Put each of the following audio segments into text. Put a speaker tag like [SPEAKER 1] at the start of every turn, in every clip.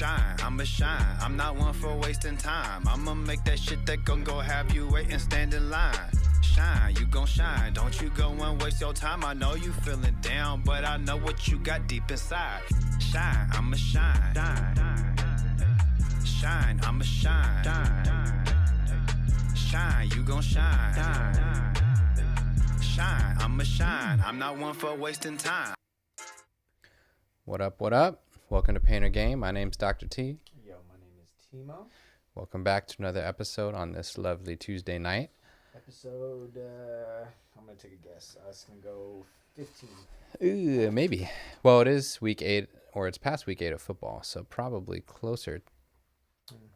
[SPEAKER 1] Shine, I'ma shine. I'm not one for wasting time. I'ma make that shit that gon' go have you wait and stand in line. Shine, you gon' shine. Don't you go and waste your time. I know you feeling down, but I know what you got deep inside. Shine, I'ma shine. Shine, I'ma shine. Shine, you gon' shine. Shine, I'ma shine. I'm not one for wasting time.
[SPEAKER 2] What up, what up? Welcome to Painter Game. My name's Dr. T.
[SPEAKER 3] Yo, my name is Timo.
[SPEAKER 2] Welcome back to another episode on this lovely Tuesday night.
[SPEAKER 3] Episode, I'm going to take a guess. It's going to go 15.
[SPEAKER 2] Ooh, maybe. Well, it is week 8, or it's past week 8 of football, so probably closer.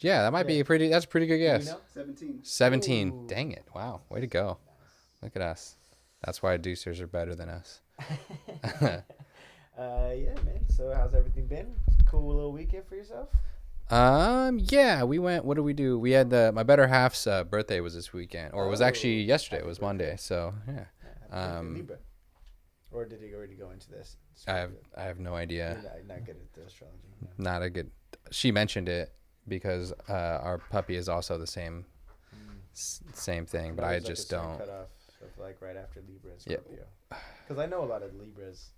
[SPEAKER 2] Yeah, that might be that's a pretty good guess.
[SPEAKER 3] You know?
[SPEAKER 4] 17.
[SPEAKER 2] 17.
[SPEAKER 3] Ooh.
[SPEAKER 2] Dang it. Wow. Way to go. Look at us. That's why deucers are better than us.
[SPEAKER 3] Yeah, man. So how's everything been? Cool little weekend for yourself?
[SPEAKER 2] Yeah, we went, what did we do? We had my better half's birthday was this weekend, or it was actually yesterday. It was Monday. So, yeah.
[SPEAKER 3] Libra. Or did he already go into this?
[SPEAKER 2] I have no idea.
[SPEAKER 3] You're not good at the astrology. No.
[SPEAKER 2] Not a good. She mentioned it because our puppy is also the same thing, but I just don't.
[SPEAKER 3] Cut off of like right after Libra and Scorpio. Because I know a lot of Libras.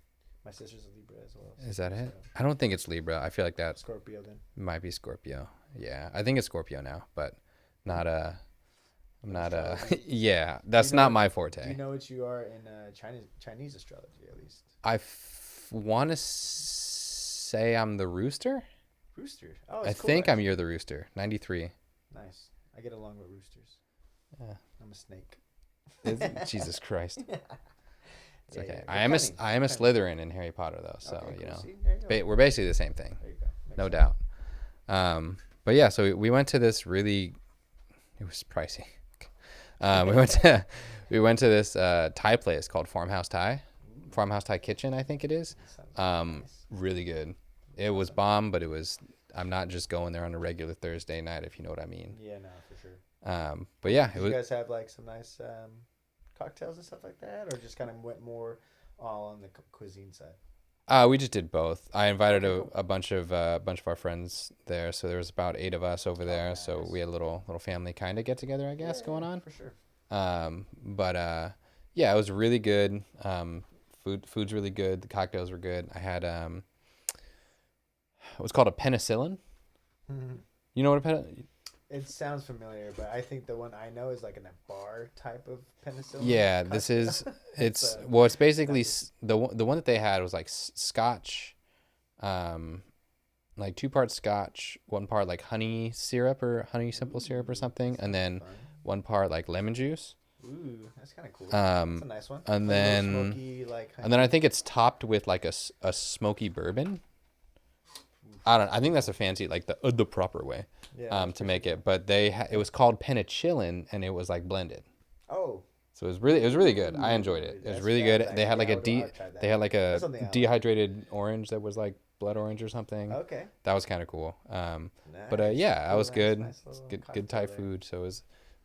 [SPEAKER 3] My sister's a Libra as well.
[SPEAKER 2] Is that it? I don't think it's Libra. I feel like that
[SPEAKER 3] Scorpio then.
[SPEAKER 2] might be Scorpio. Yeah, I think it's Scorpio now, but not I'm not yeah, that's not my forte.
[SPEAKER 3] Do you know what you are in Chinese astrology at least?
[SPEAKER 2] I want to say I'm the rooster.
[SPEAKER 3] Rooster. Oh,
[SPEAKER 2] I
[SPEAKER 3] it's cool,
[SPEAKER 2] think
[SPEAKER 3] actually.
[SPEAKER 2] you're the rooster. 93.
[SPEAKER 3] Nice. I get along with roosters.
[SPEAKER 2] Yeah.
[SPEAKER 3] I'm a snake.
[SPEAKER 2] Jesus Christ. It's
[SPEAKER 3] Yeah,
[SPEAKER 2] okay.
[SPEAKER 3] yeah.
[SPEAKER 2] I am a
[SPEAKER 3] Cunning.
[SPEAKER 2] Slytherin in Harry Potter though, so
[SPEAKER 3] Okay,
[SPEAKER 2] you
[SPEAKER 3] cool.
[SPEAKER 2] know.
[SPEAKER 3] See? There you go.
[SPEAKER 2] We're basically the same thing.
[SPEAKER 3] There you go. Makes
[SPEAKER 2] No
[SPEAKER 3] sense.
[SPEAKER 2] doubt. But yeah, so we went to this really, it was pricey. We went to this Thai place called Farmhouse Thai Kitchen, I think it is.
[SPEAKER 3] Sounds nice.
[SPEAKER 2] Really good. It was bomb, but I'm not just going there on a regular Thursday night, if you know what I mean.
[SPEAKER 3] Yeah, no, for sure.
[SPEAKER 2] But yeah,
[SPEAKER 3] Did you guys have like some nice cocktails and stuff like that, or just kind of went more all on the cuisine side?
[SPEAKER 2] we just did both. I invited
[SPEAKER 3] Okay, cool.
[SPEAKER 2] a bunch of our friends there, so there was about 8 of us over there. So
[SPEAKER 3] nice.
[SPEAKER 2] we had a little family kind of get together, I guess, going on.
[SPEAKER 3] For sure.
[SPEAKER 2] But yeah, it was really good. Food's really good. The cocktails were good. I had it was called a penicillin. You know what
[SPEAKER 3] It sounds familiar, but I think the one I know is like in a bar type of penicillin.
[SPEAKER 2] Yeah,
[SPEAKER 3] cocktail.
[SPEAKER 2] this is it's
[SPEAKER 3] So,
[SPEAKER 2] it's basically the one that they had was like scotch, like 2 parts scotch, 1 part like honey syrup or honey simple syrup or something, and then
[SPEAKER 3] fun.
[SPEAKER 2] 1 part like lemon juice.
[SPEAKER 3] Ooh, that's kind of cool. That's a nice one.
[SPEAKER 2] and
[SPEAKER 3] Like a little
[SPEAKER 2] then-
[SPEAKER 3] smoky, like
[SPEAKER 2] And then I think it's topped with like a smoky bourbon. I think that's a fancy, like the proper way to make it. But it was called penicillin, and it was like blended.
[SPEAKER 3] Oh,
[SPEAKER 2] So it was really good. I enjoyed it. It was
[SPEAKER 3] That's
[SPEAKER 2] really good.
[SPEAKER 3] fast,
[SPEAKER 2] They had like
[SPEAKER 3] actually.
[SPEAKER 2] a
[SPEAKER 3] I'll try that.
[SPEAKER 2] they had like
[SPEAKER 3] That's
[SPEAKER 2] a
[SPEAKER 3] something I like.
[SPEAKER 2] dehydrated orange that was like blood orange or something.
[SPEAKER 3] okay.
[SPEAKER 2] That was kind of cool. But
[SPEAKER 3] Nice.
[SPEAKER 2] yeah, that
[SPEAKER 3] Cool,
[SPEAKER 2] was
[SPEAKER 3] nice,
[SPEAKER 2] good.
[SPEAKER 3] nice
[SPEAKER 2] It's
[SPEAKER 3] little
[SPEAKER 2] good Thai
[SPEAKER 3] cocktail there.
[SPEAKER 2] food. So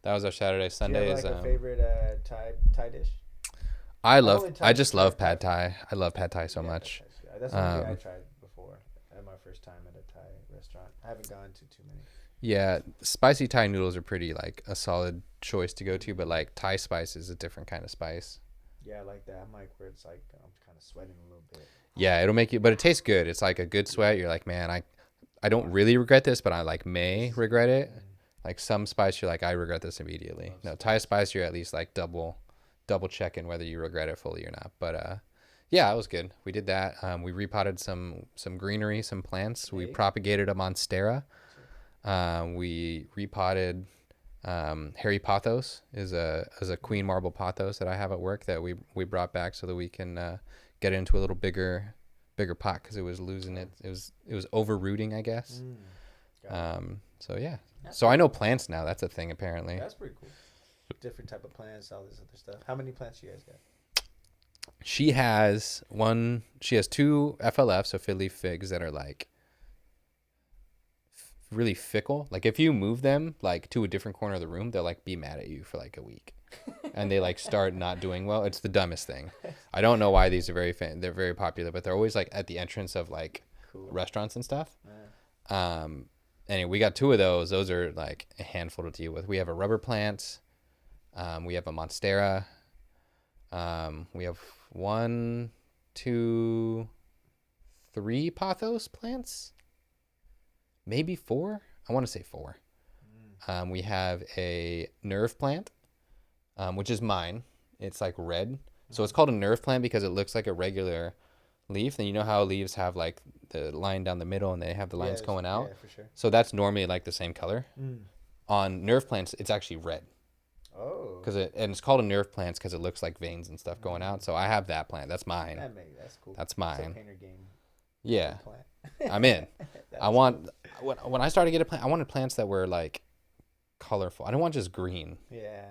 [SPEAKER 2] that was our Saturday.
[SPEAKER 3] Do you
[SPEAKER 2] Sunday
[SPEAKER 3] have
[SPEAKER 2] is
[SPEAKER 3] like a favorite Thai dish?
[SPEAKER 2] I
[SPEAKER 3] only tried
[SPEAKER 2] just
[SPEAKER 3] Thai
[SPEAKER 2] love
[SPEAKER 3] Thai
[SPEAKER 2] pad Thai. I love pad Thai so
[SPEAKER 3] Yeah,
[SPEAKER 2] much.
[SPEAKER 3] that's one thing I tried before at my first time at a Thai restaurant. I haven't gone to too many.
[SPEAKER 2] Yeah, spicy Thai noodles are pretty like a solid choice to go to, but like Thai spice is a different kind of spice.
[SPEAKER 3] Yeah, I like that. I'm like where it's like I'm kind of sweating a little bit.
[SPEAKER 2] Yeah, it'll make you, but it tastes good. It's like a good sweat. You're like, man, I don't really regret this, but I like may regret it. Like some spice, you're like, I regret this immediately. No, Thai spice, you're at least like double checking whether you regret it fully or not. But yeah, it was good. We did that. We repotted some greenery, some plants. We
[SPEAKER 3] Hey.
[SPEAKER 2] propagated a monstera. We repotted Harry Pothos is a queen marble pothos that I have at work that we brought back so that we can get it into a little bigger pot because it was losing it. It was over rooting, I guess.
[SPEAKER 3] Got it.
[SPEAKER 2] So yeah. So I know plants now. That's a thing apparently.
[SPEAKER 3] That's pretty cool. Different type of plants, all this other stuff. How many plants you guys got?
[SPEAKER 2] She has 2 FLF, so fiddly figs that are like really fickle. Like if you move them like to a different corner of the room, they'll like be mad at you for like a week. And they like start not doing well. It's the dumbest thing. I don't know why these are they're very popular, but they're always like at the entrance of like
[SPEAKER 3] Cool.
[SPEAKER 2] restaurants and stuff. Anyway, we got 2 of those. Those are like a handful to deal with. We have a rubber plant. We have a monstera. We have 1, 2, 3 pothos plants. Maybe 4. I want to say 4. We have a nerve plant, which is mine. It's like red. So it's called a nerve plant because it looks like a regular leaf. And you know how leaves have like the line down the middle and they have the lines going out?
[SPEAKER 3] Yeah, for sure.
[SPEAKER 2] So that's normally like the same color. On nerve plants, it's actually red.
[SPEAKER 3] Oh.
[SPEAKER 2] And it's called a nerve plant because it looks like veins and stuff going out. So I have that plant. That's mine.
[SPEAKER 3] That's cool.
[SPEAKER 2] That's mine.
[SPEAKER 3] It's a painter game.
[SPEAKER 2] Yeah.
[SPEAKER 3] Plant.
[SPEAKER 2] I'm in. I want when I started to get a plant, I wanted plants that were like colorful. I don't want just green.
[SPEAKER 3] Yeah.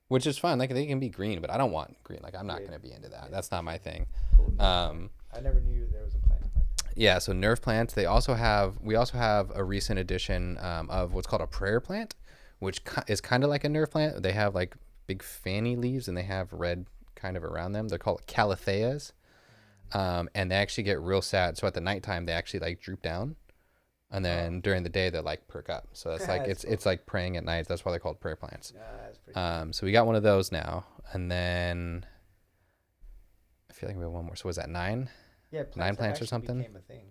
[SPEAKER 2] Which is fine. Like they can be green, but I don't want green. Like I'm not going to be into that. That's not my thing.
[SPEAKER 3] Cool. I never knew there was a plant like that.
[SPEAKER 2] Yeah, so nerve plants. We also have a recent addition of what's called a prayer plant, which is kind of like a nerve plant. They have like big fanny leaves and they have red kind of around them. They're called calatheas. And they actually get real sad. So at the nighttime, they actually like droop down. And then during the day, they like perk up. So that's like, it's like praying at night. That's why they're called prayer plants.
[SPEAKER 3] That's pretty cool.
[SPEAKER 2] So we got one of those now. And then I feel like we have one more. So was that 9?
[SPEAKER 3] Yeah,
[SPEAKER 2] 9 plants or something?
[SPEAKER 3] Became a thing.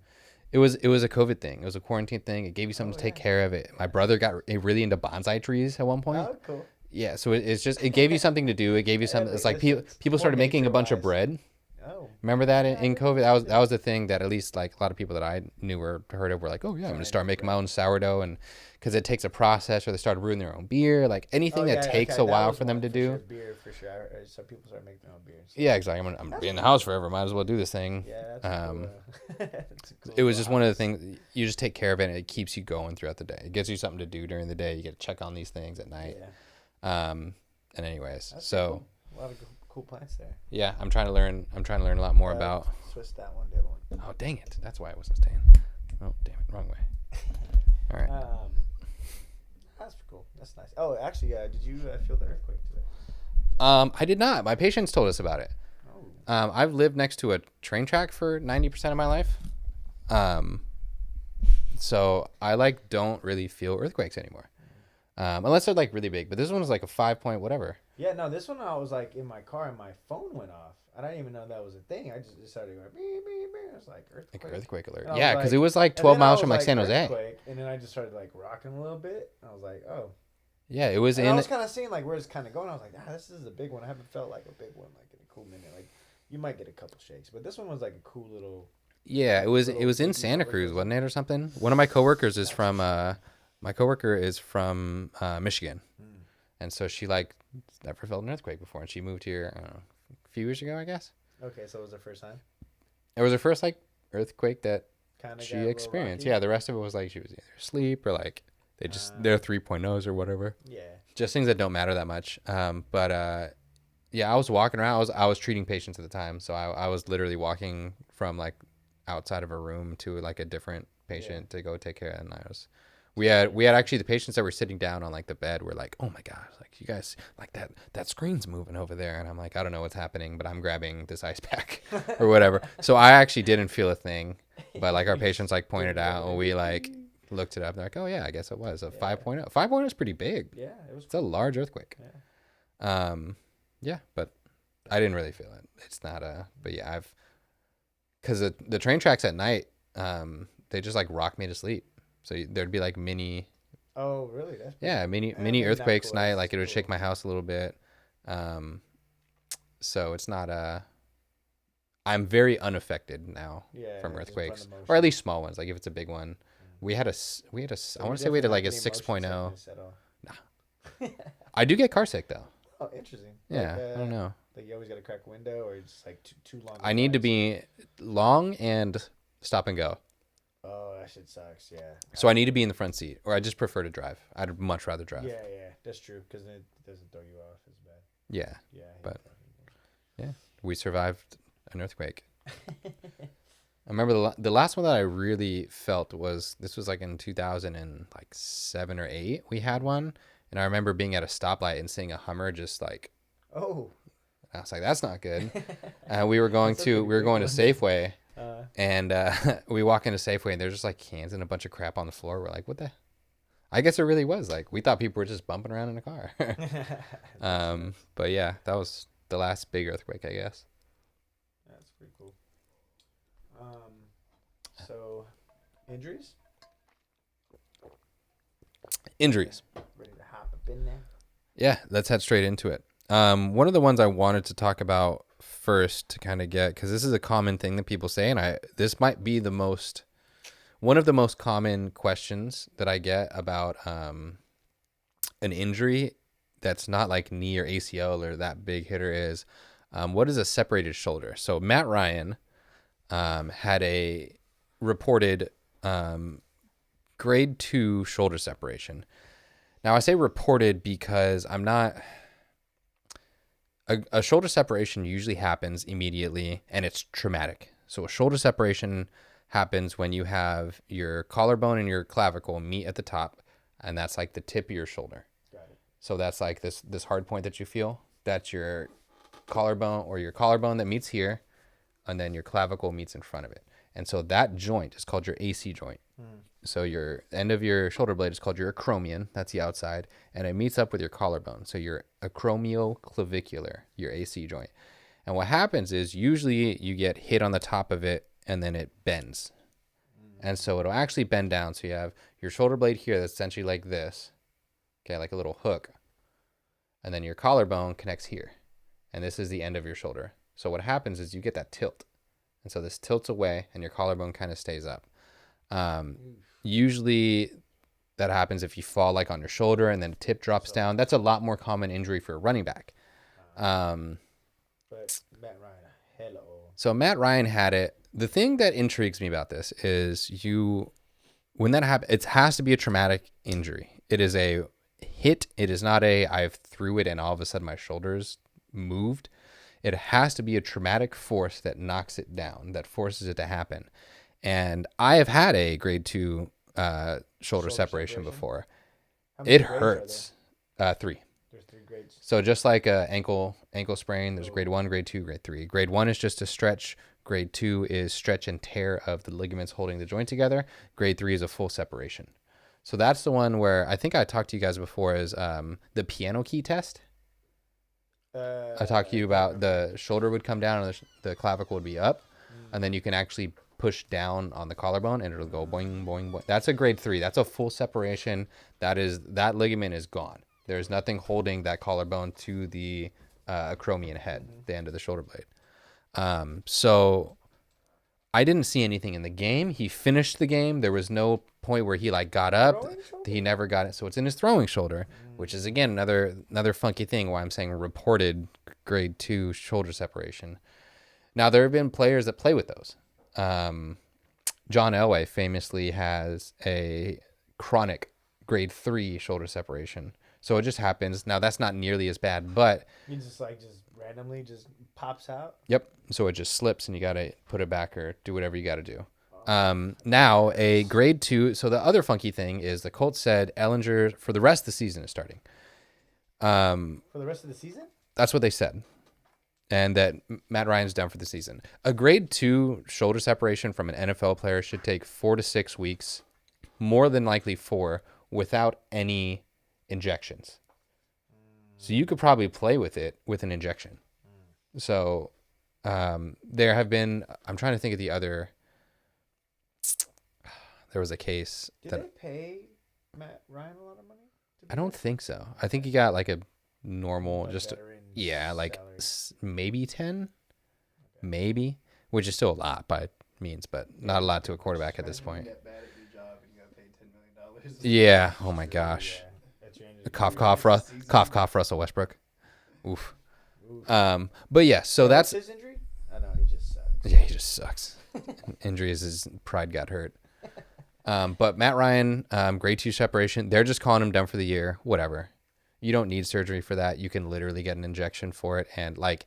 [SPEAKER 2] It was a COVID thing. It was a quarantine thing. It gave you something to take care of it. My brother got really into bonsai trees at one point.
[SPEAKER 3] Oh, cool.
[SPEAKER 2] Yeah, so it gave you something to do. It gave you something. It's like people started making a bunch of bread.
[SPEAKER 3] Oh.
[SPEAKER 2] Remember that in COVID? That was the thing that at least like a lot of people that I knew or heard of were like, oh yeah, I'm gonna start making my own sourdough, and because it takes a process, or they started brewing their own beer, like anything that takes a while for them to do.
[SPEAKER 3] Sure, beer for sure. So people start making their own beers.
[SPEAKER 2] Yeah, exactly. I'm gonna be in the house forever. Might as well do this thing.
[SPEAKER 3] Yeah, that's cool. Cool
[SPEAKER 2] it was just one of the things you just take care of it, and it keeps you going throughout the day. It gives you something to do during the day. You get to check on these things at night.
[SPEAKER 3] Yeah.
[SPEAKER 2] And anyways,
[SPEAKER 3] That's
[SPEAKER 2] so
[SPEAKER 3] cool. A lot of cool plants there.
[SPEAKER 2] yeah, I'm trying to learn a lot more about.
[SPEAKER 3] Switch that one, the other one.
[SPEAKER 2] Oh dang it! That's why I wasn't staying. Oh damn it! Wrong way. All right.
[SPEAKER 3] That's cool. That's nice. Oh, actually, did you feel the earthquake today?
[SPEAKER 2] I did not. My patients told us about it.
[SPEAKER 3] Oh.
[SPEAKER 2] I've lived next to a train track for 90% of my life. So I like don't really feel earthquakes anymore. Unless they're like really big. But this one was like a 5 point whatever.
[SPEAKER 3] Yeah, no, this one I was like in my car and my phone went off. I didn't even know that was a thing. I just decided to go beep, beep, beep. It was like earthquake.
[SPEAKER 2] Like earthquake alert.
[SPEAKER 3] And
[SPEAKER 2] Yeah, because it was like 12 miles from like San Jose.
[SPEAKER 3] And then I just started like rocking a little bit. And I was like, oh.
[SPEAKER 2] Yeah, it was
[SPEAKER 3] and
[SPEAKER 2] in.
[SPEAKER 3] I was kind of seeing like where it's kind of going. I was like, this is a big one. I haven't felt like a big one like in a cool minute. Like you might get a couple shakes, but this one was like a cool little.
[SPEAKER 2] Yeah, it was in Santa Cruz, wasn't it, or something? One of my coworkers is from Michigan, and so she like never felt an earthquake before, and she moved here I don't know, a few years ago, I guess.
[SPEAKER 3] Okay, so it was her first time.
[SPEAKER 2] It was her first like earthquake that
[SPEAKER 3] Kinda
[SPEAKER 2] she experienced. Yeah, the rest of it was like she was either asleep or like they're 3.0s or whatever.
[SPEAKER 3] Yeah.
[SPEAKER 2] Just things that don't matter that much. Yeah, I was walking around. I was treating patients at the time, so I was literally walking from like outside of a room to like a different patient to go take care of. And we had actually the patients that were sitting down on like the bed were like, oh my gosh, like you guys like that screen's moving over there, and I'm like, I don't know what's happening, but I'm grabbing this ice pack or whatever. So I actually didn't feel a thing, but like our patients like pointed out and we like looked it up. They're like, oh yeah, I guess it was a 5.0. 5.0 is pretty big.
[SPEAKER 3] Yeah, it was.
[SPEAKER 2] It's a large earthquake.
[SPEAKER 3] Yeah.
[SPEAKER 2] Yeah, but I didn't really feel it. It's not but yeah, because the train tracks at night, they just like rock me to sleep. So there'd be like mini.
[SPEAKER 3] Oh really? That's
[SPEAKER 2] mini earthquakes
[SPEAKER 3] cool.
[SPEAKER 2] night. Like it would
[SPEAKER 3] Cool.
[SPEAKER 2] shake my house a little bit. So it's not I'm very unaffected now from earthquakes, or at least small ones. Like if it's a big one, we had a I want to say we had like a 6.0. Nah. I do get car sick though.
[SPEAKER 3] Oh, interesting.
[SPEAKER 2] Yeah,
[SPEAKER 3] Like,
[SPEAKER 2] I don't know.
[SPEAKER 3] Like you always got to crack window, or just like too long.
[SPEAKER 2] I need to be long and stop and go.
[SPEAKER 3] Oh, that shit sucks. Yeah.
[SPEAKER 2] So I need to be in the front seat, or I just prefer to drive. I'd much rather drive.
[SPEAKER 3] Yeah, that's true. Because it doesn't throw you off as bad.
[SPEAKER 2] Yeah.
[SPEAKER 3] Yeah.
[SPEAKER 2] But yeah, we survived an earthquake. I remember the last one that I really felt was like in 2007 or 8. We had one, and I remember being at a stoplight and seeing a Hummer just like.
[SPEAKER 3] Oh.
[SPEAKER 2] I was like, that's not good. We were going to Safeway. And we walk into Safeway and there's just like cans and a bunch of crap on the floor. We're like, what the? I guess it really was like we thought people were just bumping around in a car. But yeah, that was the last big earthquake, I guess.
[SPEAKER 3] That's pretty cool. So injuries?
[SPEAKER 2] Injuries.
[SPEAKER 3] Ready to hop up in there?
[SPEAKER 2] Yeah, let's head straight into it. One of the ones I wanted to talk about first to kind of get, because this is a common thing that people say, and this might be one of the most common questions that I get about an injury that's not like knee or ACL or that big hitter is, what is a separated shoulder? So Matt Ryan had a reported grade 2 shoulder separation. Now I say reported because I'm not. A shoulder separation usually happens immediately and it's traumatic. So a shoulder separation happens when you have your collarbone and your clavicle meet at the top, and that's like the tip of your shoulder.
[SPEAKER 3] Got it.
[SPEAKER 2] So that's like this hard point that you feel. That's your collarbone that meets here, and then your clavicle meets in front of it. And so that joint is called your AC joint. So your end of your shoulder blade is called your acromion. That's the outside. And it meets up with your collarbone. So your acromioclavicular, your AC joint. And what happens is usually you get hit on the top of it and then it bends. And so it'll actually bend down. So you have your shoulder blade here that's essentially like this. Okay, like a little hook. And then your collarbone connects here. And this is the end of your shoulder. So what happens is you get that tilt. And so this tilts away and your collarbone kind of stays up. Usually that happens if you fall like on your shoulder and then the tip drops down. That's a lot more common injury for a running back.
[SPEAKER 3] But Matt Ryan, hello.
[SPEAKER 2] So Matt Ryan had it. The thing that intrigues me about this is when that happens, it has to be a traumatic injury. It is a hit. It is not I've threw it and all of a sudden my shoulders moved. It has to be a traumatic force that knocks it down, that forces it to happen. And I have had a grade 2 shoulder separation before. It hurts. 3.
[SPEAKER 3] There's 3 grades.
[SPEAKER 2] So just like a ankle sprain, there's grade 1, grade 2, grade 3. Grade 1 is just a stretch. Grade 2 is stretch and tear of the ligaments holding the joint together. Grade 3 is a full separation. So that's the one where I think I talked to you guys before is the piano key test. I talked to you about the shoulder would come down and the clavicle would be up, and then you can actually push down on the collarbone and it'll go boing, boing, boing. That's a grade 3. That's a full separation. That ligament is gone. There's nothing holding that collarbone to the acromion head, the end of the shoulder blade. So I didn't see anything in the game. He finished the game. There was no point where he like got up. He never got it. So it's in his throwing shoulder, which is again another funky thing why I'm saying reported grade 2 shoulder separation. Now there have been players that play with those. John Elway famously has a chronic grade 3 shoulder separation. So it just happens. Now that's not nearly as bad, but
[SPEAKER 3] he just randomly just pops out.
[SPEAKER 2] Yep. So it just slips and you got to put it back or do whatever you got to do. Now a grade 2. So the other funky thing is the Colts said Ellinger for the rest of the season is starting.
[SPEAKER 3] For the rest of the season?
[SPEAKER 2] That's what they said. And that Matt Ryan's done for the season. A grade 2 shoulder separation from an NFL player should take 4 to 6 weeks, more than likely 4, without any injections. So you could probably play with it with an injection. So there have been, I'm trying to think of the other, there was a case.
[SPEAKER 3] Did they pay Matt Ryan a lot of money?
[SPEAKER 2] I don't think so. I think he got like a normal,
[SPEAKER 3] Like
[SPEAKER 2] just,
[SPEAKER 3] veteran
[SPEAKER 2] like
[SPEAKER 3] salary.
[SPEAKER 2] maybe 10, maybe, which is still a lot by means, but not a lot to a quarterback at this point. Yeah. Oh my gosh. Cough, cough, Russell Westbrook. Oof. But yeah, so that's
[SPEAKER 3] his injury. I know he just sucks.
[SPEAKER 2] Yeah, he just sucks. Injuries, his pride got hurt. But Matt Ryan, grade 2 separation. They're just calling him done for the year. Whatever. You don't need surgery for that. You can literally get an injection for it, and like,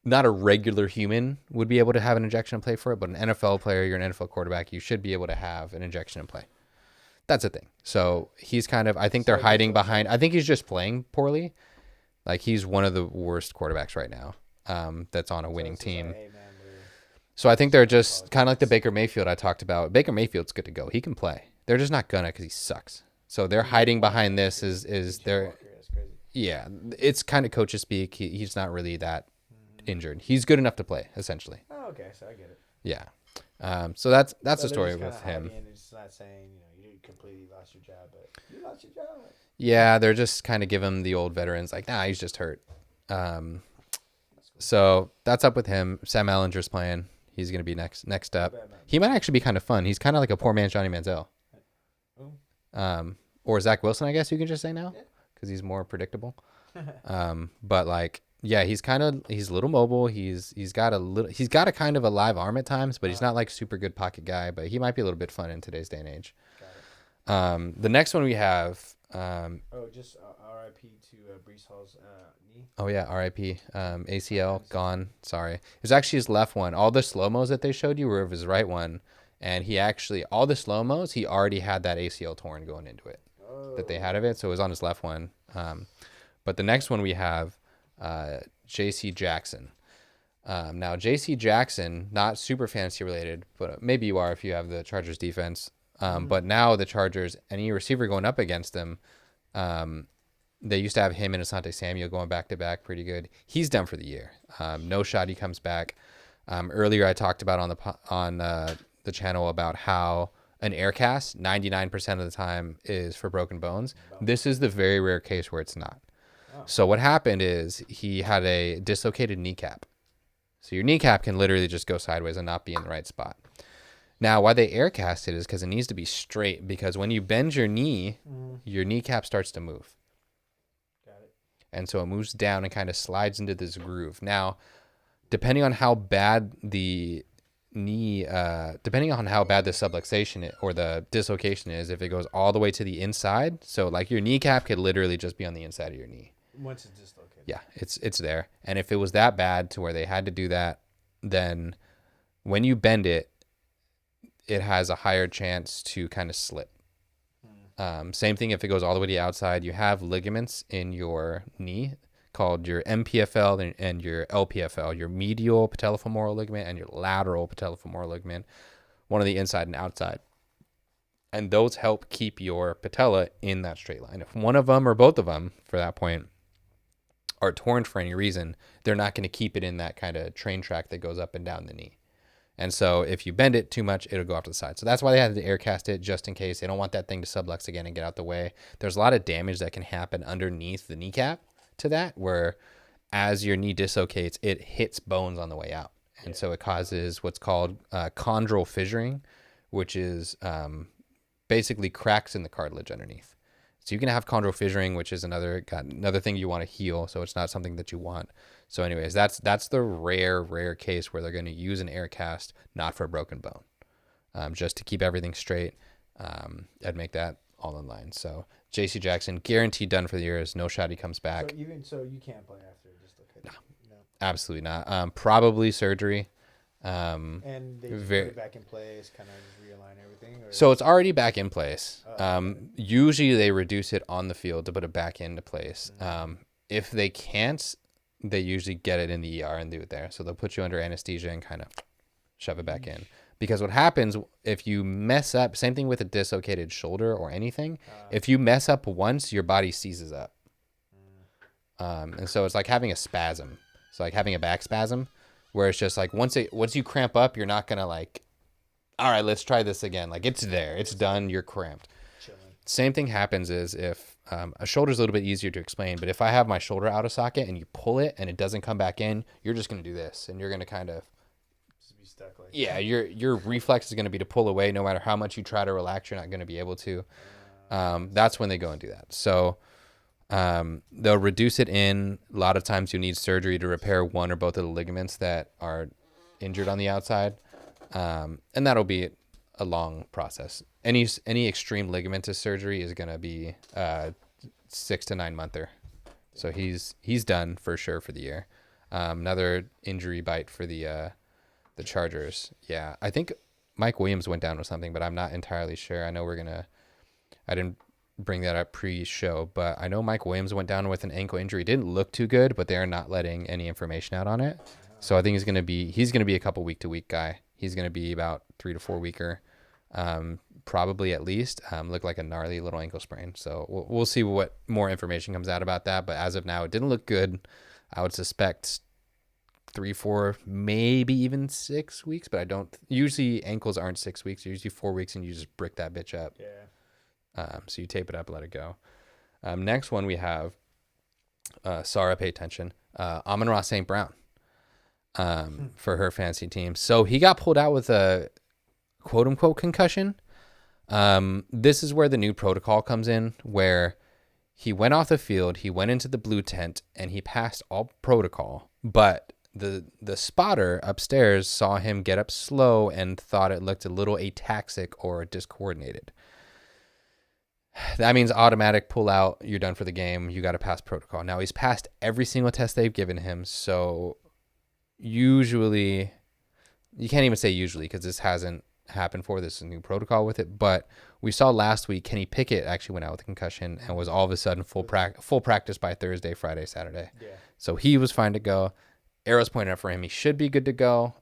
[SPEAKER 2] not a regular human would be able to have an injection and play for it, but an NFL player, you're an NFL quarterback, you should be able to have an injection and play. That's the thing. So he's kind of, I think they're hiding behind, I think he's just playing poorly. Like he's one of the worst quarterbacks right now. That's on a winning team. So I think they're just kind of like the Baker Mayfield I talked about. Baker Mayfield's good to go. He can play. They're just not gonna because he sucks. So they're hiding behind this is they're yeah. It's kind of coaches speak. He's not really that injured. He's good enough to play essentially.
[SPEAKER 3] Oh, okay, so I get it.
[SPEAKER 2] Yeah. So that's
[SPEAKER 3] So
[SPEAKER 2] the story with him.
[SPEAKER 3] And it's not saying you completely lost your job, but you lost your job.
[SPEAKER 2] Yeah, they're just kind of give him the old veterans like, nah, he's just hurt. So that's up with him. Sam Ellinger's playing. He's gonna be next up. He might actually be kind of fun. He's kind of like a poor man's Johnny Manziel. Or Zach Wilson, I guess you can just say now, because he's more predictable. But like, yeah, he's a little mobile. He's got a kind of a live arm at times, but he's not like super good pocket guy. But he might be a little bit fun in today's day and age. The next one we have.
[SPEAKER 3] Just R.I.P. to Brees Hall's knee.
[SPEAKER 2] Oh yeah, R.I.P. ACL gone. Sorry, it was actually his left one. All the slow mos that they showed you were of his right one, and he actually all the slow mos he already had that ACL torn going into it that they had of it, so it was on his left one. But the next one we have J.C. Jackson. Now J.C. Jackson, not super fantasy related, but maybe you are if you have the Chargers defense. But now the Chargers, any receiver going up against them, they used to have him and Asante Samuel going back to back pretty good. He's done for the year. No shot he comes back. Earlier I talked about on the channel about how an air cast 99% of the time is for broken bones. This is the very rare case where it's not. So what happened is he had a dislocated kneecap. So your kneecap can literally just go sideways and not be in the right spot. Now, why they air cast it is because it needs to be straight, because when you bend your knee, your kneecap starts to move.
[SPEAKER 3] Got it.
[SPEAKER 2] And so it moves down and kind of slides into this groove. Now, depending on how bad the subluxation or the dislocation is, if it goes all the way to the inside, so like your kneecap could literally just be on the inside of your knee.
[SPEAKER 3] Once it's dislocated.
[SPEAKER 2] Yeah, it's there. And if it was that bad to where they had to do that, then when you bend it, it has a higher chance to kind of slip. Same thing if it goes all the way to the outside. You have ligaments in your knee called your MPFL and your LPFL, your medial patellofemoral ligament and your lateral patellofemoral ligament, one on the inside and outside. And those help keep your patella in that straight line. If one of them or both of them, for that point, are torn for any reason, they're not going to keep it in that kind of train track that goes up and down the knee. And so if you bend it too much, it'll go off to the side. So that's why they had to air cast it, just in case. They don't want that thing to sublux again and get out the way. There's a lot of damage that can happen underneath the kneecap to that, where as your knee dislocates, it hits bones on the way out. And so it causes what's called chondral fissuring, which is basically cracks in the cartilage underneath. So you can have chondral fissuring, which is another thing you want to heal. So it's not something that you want. So anyways, that's the rare case where they're going to use an air cast, not for a broken bone, just to keep everything straight. I'd make that all in line. So J.C. Jackson, guaranteed done for the year. Is no shot he comes back.
[SPEAKER 3] So you can't play after dislocated. No.
[SPEAKER 2] Absolutely not. Probably surgery.
[SPEAKER 3] And they just put it back in place, kind of just realign everything. Or?
[SPEAKER 2] So it's already back in place. Usually they reduce it on the field to put it back into place. If they can't, they usually get it in the ER and do it there. So they'll put you under anesthesia and kind of shove it back in. Because what happens if you mess up, same thing with a dislocated shoulder or anything, if you mess up once, your body seizes up. And so it's like having a spasm. So like having a back spasm, where it's just like once you cramp up, you're not going to like, all right, let's try this again. Like it's there, it's done, you're cramped. Chilling. Same thing happens is if a shoulder's a little bit easier to explain, but if I have my shoulder out of socket and you pull it and it doesn't come back in, you're just going to do this and you're going to kind of
[SPEAKER 3] just be stuck like
[SPEAKER 2] yeah, your reflex is going to be to pull away. No matter how much you try to relax, you're not going to be able to. That's when they go and do that. So they'll reduce it in. A lot of times you need surgery to repair one or both of the ligaments that are injured on the outside. And that'll be a long process. Any extreme ligamentous surgery is going to be 6 to 9 monther. So he's done for sure for the year. Another injury bite for the Chargers. Yeah, I think Mike Williams went down with something, but I'm not entirely sure. I know I didn't bring that up pre-show, but I know Mike Williams went down with an ankle injury. Didn't look too good, but they're not letting any information out on it. So I think he's gonna be a couple week to week guy. He's gonna be about 3 to 4 weeker, probably at least. Look like a gnarly little ankle sprain. So we'll see what more information comes out about that. But as of now, it didn't look good. I would suspect 3, 4, maybe even 6 weeks, but I don't. Usually ankles aren't 6 weeks. Usually 4 weeks, and you just brick that bitch up.
[SPEAKER 3] Yeah.
[SPEAKER 2] So you tape it up, let it go. Next one we have, Sarah, pay attention. Amon-Ra St. Brown, for her fantasy team. So he got pulled out with a quote unquote concussion. This is where the new protocol comes in, where he went off the field, he went into the blue tent, and he passed all protocol, but the spotter upstairs saw him get up slow and thought it looked a little ataxic or discoordinated. That means automatic pull out. You're done for the game. You got to pass protocol. Now he's passed every single test they've given him. So usually, you can't even say usually because this hasn't happened before. This is a new protocol with it. But we saw last week, Kenny Pickett actually went out with a concussion and was all of a sudden full practice by Thursday, Friday, Saturday.
[SPEAKER 3] Yeah.
[SPEAKER 2] So he was fine to go. Arrows pointed out for him he should be good to go.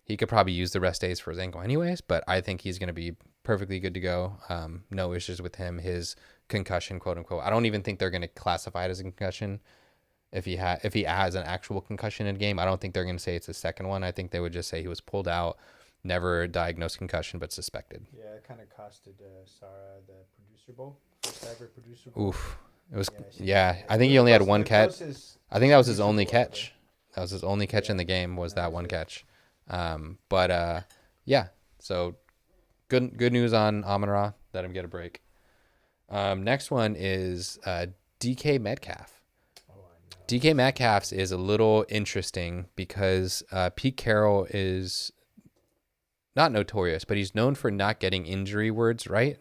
[SPEAKER 2] He could probably use the rest days for his ankle anyways, but I think he's going to be perfectly good to go. No issues with him. His concussion, quote unquote. I don't even think they're going to classify it as a concussion. If he has an actual concussion in a game, I don't think they're going to say it's a second one. I think they would just say he was pulled out, never diagnosed concussion, but suspected.
[SPEAKER 3] Yeah, it kind of costed Sarah the producer bowl. First ever producer bowl.
[SPEAKER 2] Oof. It was, I think he only had one catch. I think that was his only catch. That was his only catch in the game, was that one catch. Yeah. So good news on Amon-Ra. Let him get a break. Next one is DK Metcalf. DK Metcalf's is a little interesting because Pete Carroll is not notorious, but he's known for not getting injury words right,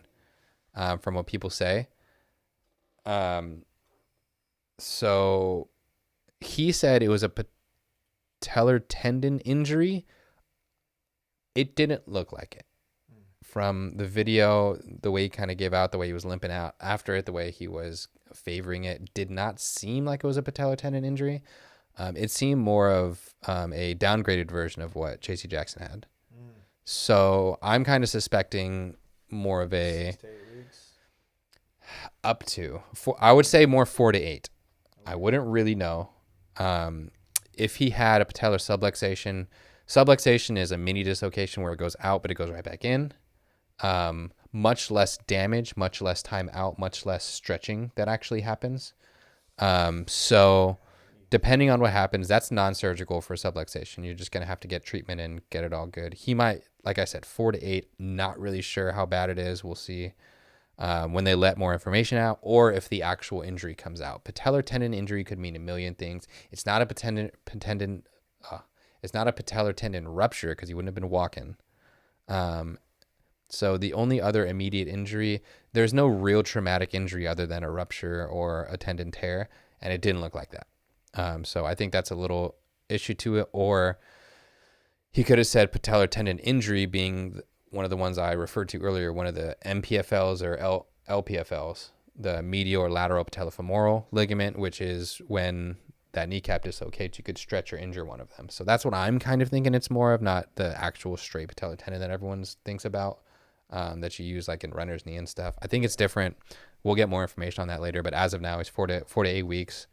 [SPEAKER 2] from what people say. So he said it was a patellar tendon injury. It didn't look like it. From the video, the way he kind of gave out, the way he was limping out after it, the way he was favoring it, did not seem like it was a patellar tendon injury. It seemed more of a downgraded version of what J.C. Jackson had. So I'm kind of suspecting more of a
[SPEAKER 3] 6 to 8 weeks.
[SPEAKER 2] up to I would say more 4 to 8. I wouldn't really know. If he had a patellar subluxation is a mini dislocation where it goes out, but it goes right back in. Much less damage, much less time out, much less stretching that actually happens. So depending on what happens, that's non-surgical for subluxation. You're just going to have to get treatment and get it all good. He might, like I said, 4 to 8, not really sure how bad it is. We'll see when they let more information out, or if the actual injury comes out. Patellar tendon injury could mean a million things. It's not a patellar tendon rupture because he wouldn't have been walking. So the only other immediate injury, there's no real traumatic injury other than a rupture or a tendon tear, and it didn't look like that. So I think that's a little issue to it. Or he could have said patellar tendon injury being one of the ones I referred to earlier, one of the MPFLs or LPFLs, the medial or lateral patellofemoral ligament, which is when that kneecap dislocates, you could stretch or injure one of them. So that's what I'm kind of thinking it's more of, not the actual straight patellar tendon that everyone thinks about, that you use like in runner's knee and stuff. I think it's different. We'll get more information on that later, but as of now, it's 4 to 8 weeks.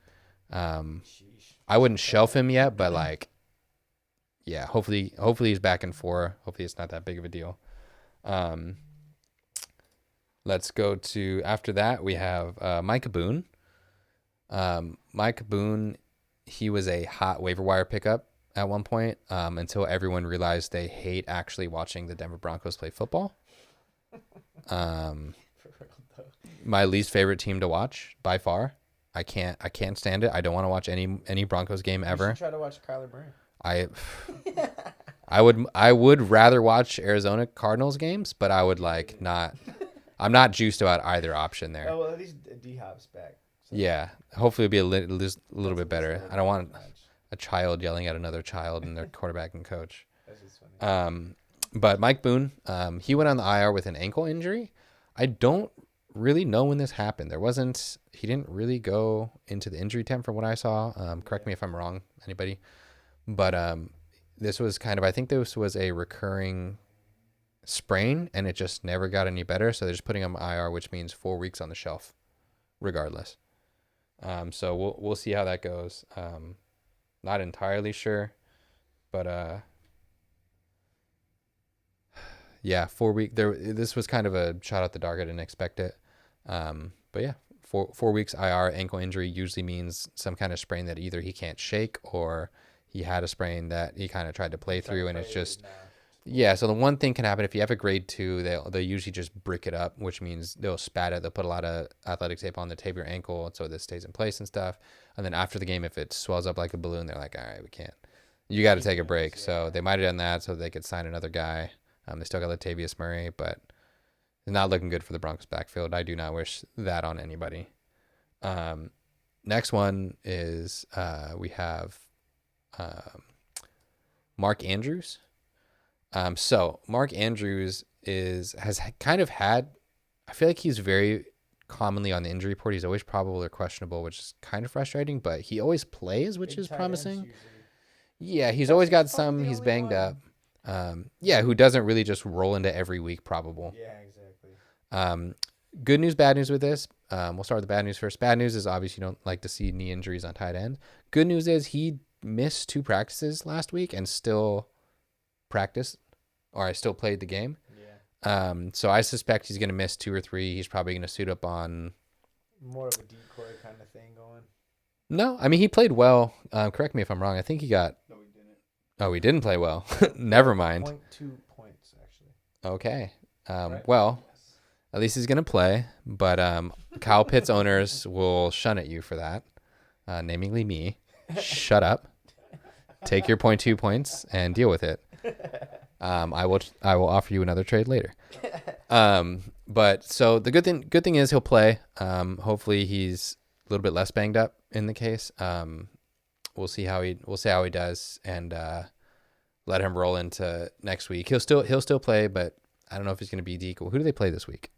[SPEAKER 2] I wouldn't shelf him yet, but like, yeah, hopefully he's back in 4. Hopefully it's not that big of a deal. Let's go to, after that, we have Micah Boone. Micah Boone, he was a hot waiver wire pickup at one point, until everyone realized they hate actually watching the Denver Broncos play football. My least favorite team to watch by far. I can't stand it. I don't want to watch any Broncos game ever.
[SPEAKER 3] You should try to watch Kyler Murray.
[SPEAKER 2] I would rather watch Arizona Cardinals games, but I would like not. I'm not juiced about either option there.
[SPEAKER 3] Oh well, at least D-Hop's back. So
[SPEAKER 2] Yeah, hopefully it'll be a little bit better. I don't want a child yelling at another child and their quarterback and coach.
[SPEAKER 3] That's just funny.
[SPEAKER 2] But Mike Boone, he went on the IR with an ankle injury. I don't really know when this happened. He didn't really go into the injury tent from what I saw. Correct me if I'm wrong, anybody. But this was kind of, I think this was a recurring sprain, and it just never got any better. So they're just putting him IR, which means 4 weeks on the shelf, regardless. So we'll see how that goes. Not entirely sure, but yeah, 4 week there. This was kind of a shot at the dark. I didn't expect it. But yeah, 4 weeks IR. Ankle injury usually means some kind of sprain that either he can't shake or he had a sprain that he kind of tried to play through, and it's just yeah. So the one thing can happen if you have a grade 2, they'll usually just brick it up, which means they'll spat it. They'll put a lot of athletic tape on the tape of your ankle so this stays in place and stuff. And then after the game, if it swells up like a balloon, they're like, all right, we can't. You got to take a break. So they might have done that so they could sign another guy. They still got Latavius Murray, but it's not looking good for the Broncos backfield. I do not wish that on anybody. Next one is we have Mark Andrews. So Mark Andrews has kind of had, I feel like he's very commonly on the injury report. He's always probable or questionable, which is kind of frustrating, but he always plays, which is promising. Yeah, he's always got some. He's banged up. Yeah, who doesn't really just roll into every week probable.
[SPEAKER 3] Yeah, exactly.
[SPEAKER 2] Good news, bad news with this. We'll start with the bad news first. Bad news is obviously you don't like to see knee injuries on tight end. Good news is he missed 2 practices last week and still practiced, or I still played the game. Yeah. So I suspect he's going to miss 2 or 3. He's probably going to suit up on
[SPEAKER 3] more of a decoy kind of thing going.
[SPEAKER 2] No, I mean he played well. Correct me if I'm wrong. I think he got.
[SPEAKER 3] No, he didn't.
[SPEAKER 2] Oh, he didn't play well. Never mind.
[SPEAKER 3] 0.2 points actually.
[SPEAKER 2] Okay.
[SPEAKER 3] Right?
[SPEAKER 2] Well, at least he's going to play. But Kyle Pitts owners will shun at you for that, namely me. Shut up. Take your 0.2 points and deal with it. I will offer you another trade later. But so the good thing is he'll play. Hopefully he's a little bit less banged up in the case. We'll see how he does, and let him roll into next week. He'll still play, but I don't know if he's going to be decoy. Who do they play this week?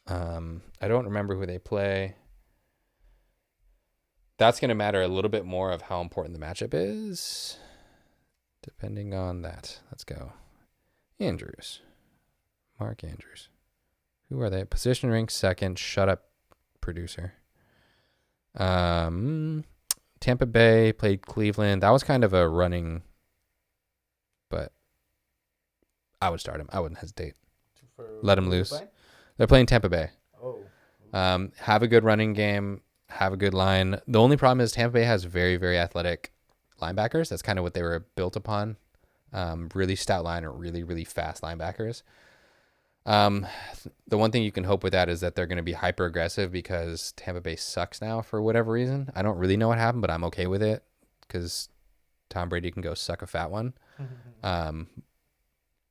[SPEAKER 2] I don't remember who they play. That's going to matter a little bit more of how important the matchup is, depending on that. Let's go. Andrews. Mark Andrews. Who are they? Position rank second. Shut up, producer. Tampa Bay played Cleveland. That was kind of a running, but I would start him. I wouldn't hesitate. Let him loose. They're playing Tampa Bay.
[SPEAKER 3] Oh.
[SPEAKER 2] Have a good running game. Have a good line. The only problem is Tampa Bay has very, very athletic linebackers. That's kind of what they were built upon. Really stout line or really, really fast linebackers. The one thing you can hope with that is that they're going to be hyper aggressive because Tampa Bay sucks now for whatever reason. I don't really know what happened, but I'm okay with it because Tom Brady can go suck a fat one.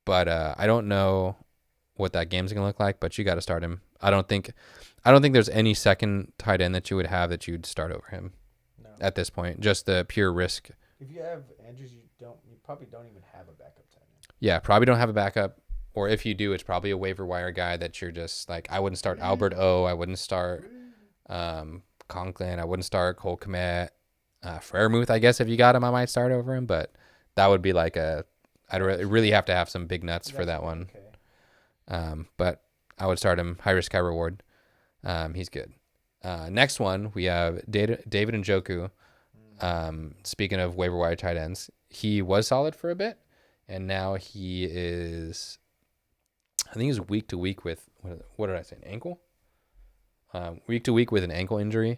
[SPEAKER 2] But I don't know what that game's going to look like, but you got to start him. I don't think there's any second tight end that you would have that you'd start over him at this point. Just the pure risk.
[SPEAKER 3] If you have Andrews, you probably don't even have a backup tight end.
[SPEAKER 2] Yeah, probably don't have a backup. Or if you do, it's probably a waiver wire guy that you're just like, I wouldn't start Albert O. I wouldn't start Conklin. I wouldn't start Cole Kmet. Freiermuth, I guess if you got him, I might start over him. But that would be like I'd really have to have some big nuts for that one. Okay. But I would start him. High risk, high reward. He's good. Next one, we have David Njoku. Speaking of waiver wire tight ends, he was solid for a bit. And now he is... I think he's week to week with what did I say? An ankle. Week to week with an ankle injury.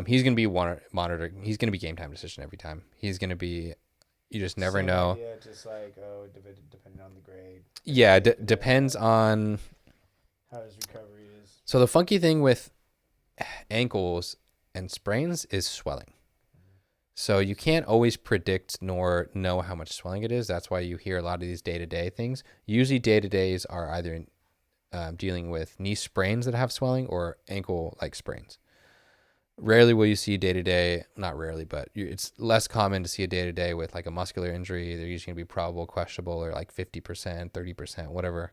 [SPEAKER 2] He's going to be monitored. He's going to be game time decision every time. He's going to be. You just never know.
[SPEAKER 3] Yeah, just like depending on the grade.
[SPEAKER 2] Yeah, depends on
[SPEAKER 3] how his recovery is.
[SPEAKER 2] So the funky thing with ankles and sprains is swelling. So you can't always predict nor know how much swelling it is. That's why you hear a lot of these day-to-day things. Usually day-to-days are either dealing with knee sprains that have swelling or ankle-like sprains. Rarely will you see day-to-day, not rarely, but it's less common to see a day-to-day with like a muscular injury. They're usually going to be probable, questionable, or like 50%, 30%, whatever,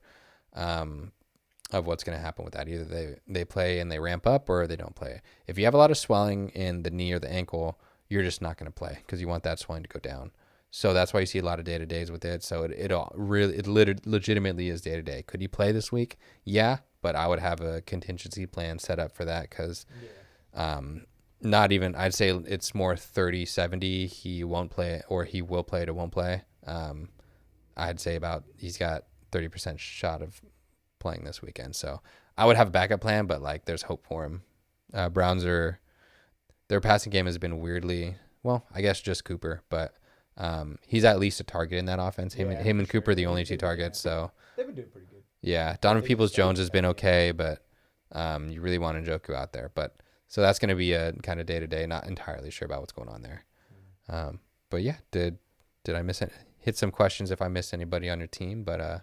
[SPEAKER 2] of what's going to happen with that. Either they play and they ramp up or they don't play. If you have a lot of swelling in the knee or the ankle, you're just not going to play because you want that swing to go down. So that's why you see a lot of day-to-days with it. So it legitimately is day-to-day. Could he play this week? Yeah, but I would have a contingency plan set up for that because not even, I'd say it's more 30-70. He won't play or he will play to won't play. I'd say about he's got 30% shot of playing this weekend. So I would have a backup plan, but like there's hope for him. Browns their passing game has been weirdly, well, I guess just Cooper, but he's at least a target in that offense. Him and Cooper are the only two targets. So
[SPEAKER 3] they've been doing pretty good.
[SPEAKER 2] Yeah, Donovan Peoples-Jones has been okay, but you really want Njoku out there. But so that's going to be a kind of day-to-day. Not entirely sure about what's going on there. But yeah, did I miss it? Hit some questions if I missed anybody on your team. But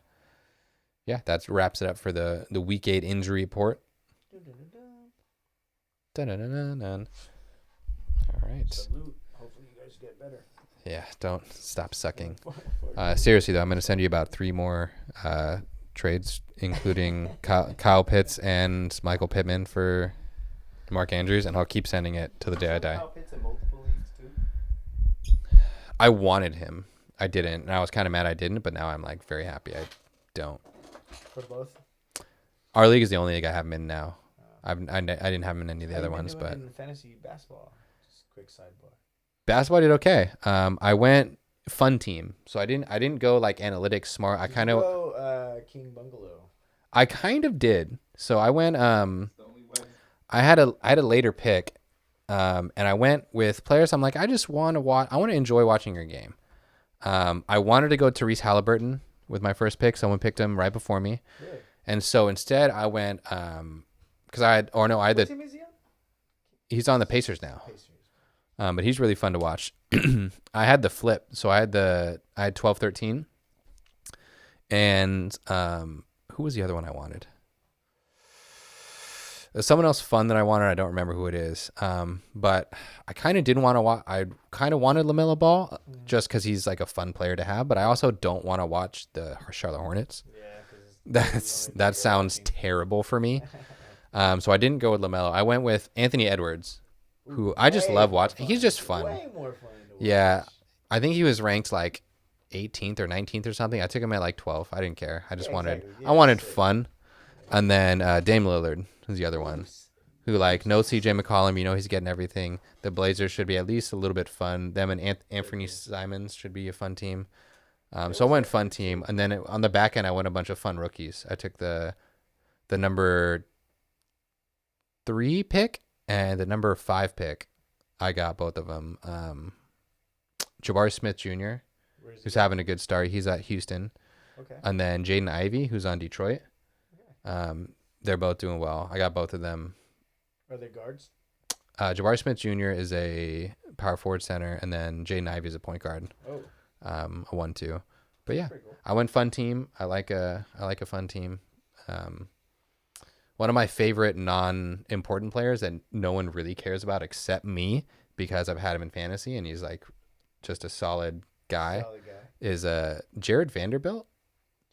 [SPEAKER 2] yeah, that wraps it up for the Week 8 injury report. Dun-dun-dun-dun-dun. All right.
[SPEAKER 3] Salute. Hopefully you guys get better.
[SPEAKER 2] Yeah, don't stop sucking. Seriously, though, I'm going to send you about 3 more trades, including Kyle Pitts and Michael Pittman for Mark Andrews, and I'll keep sending it till the day I die.
[SPEAKER 3] Kyle Pitts in multiple leagues too?
[SPEAKER 2] I wanted him. I didn't, and I was kind of mad I didn't, but now I'm like very happy I don't.
[SPEAKER 3] For both?
[SPEAKER 2] Our league is the only league I have him in now. I didn't have him in any of the other ones, but
[SPEAKER 3] in fantasy basketball. Just quick sidebar.
[SPEAKER 2] Basketball did okay. I went fun team, so I didn't go like analytics smart. I kind of
[SPEAKER 3] King Bungalow.
[SPEAKER 2] I kind of did. So I went. I had a later pick, and I went with players. I'm like, I just want to watch. I want to enjoy watching your game. I wanted to go Therese Halliburton with my first pick. Someone picked him right before me,
[SPEAKER 3] Really?
[SPEAKER 2] and so instead I went because I had
[SPEAKER 3] What team is he on?
[SPEAKER 2] He's on the Pacers now.
[SPEAKER 3] Pacers.
[SPEAKER 2] But he's really fun to watch. I had the flip. So I had 12-13. And who was the other one I wanted? There's someone else fun that I wanted. I don't remember who it is. But I kind of didn't want to watch. I kind of wanted LaMelo Ball just because he's like a fun player to have. But I also don't want to watch the Charlotte Hornets.
[SPEAKER 3] Yeah,
[SPEAKER 2] that sounds terrible for me. So I didn't go with LaMelo. I went with Anthony Edwards, who I just love watching. He's just fun.
[SPEAKER 3] Way more fun to watch.
[SPEAKER 2] Yeah, I think he was ranked like 18th or 19th or something. I took him at like 12. I didn't care. I just wanted,
[SPEAKER 3] exactly.
[SPEAKER 2] I wanted fun. And then Dame Lillard was the other one, who like no CJ McCollum. You know he's getting everything. The Blazers should be at least a little bit fun. Them and Anthony Simons should be a fun team. So I went fun team, and then on the back end I went a bunch of fun rookies. I took the number 3 pick and the number 5 pick. I got both of them. Jabari Smith Jr., who's having a good start. He's at Houston.
[SPEAKER 3] Okay.
[SPEAKER 2] And then Jaden Ivey, who's on Detroit. They're both doing well. I got both of them.
[SPEAKER 3] Are they guards?
[SPEAKER 2] Jabari Smith Jr. is a power forward center, and then Jaden Ivey is a point guard.
[SPEAKER 3] Oh.
[SPEAKER 2] A 1-2. But yeah,
[SPEAKER 3] Pretty cool.
[SPEAKER 2] I went fun team. I like a fun team. One of my favorite non-important players that no one really cares about except me because I've had him in fantasy and he's like just a solid guy. Is Jared Vanderbilt.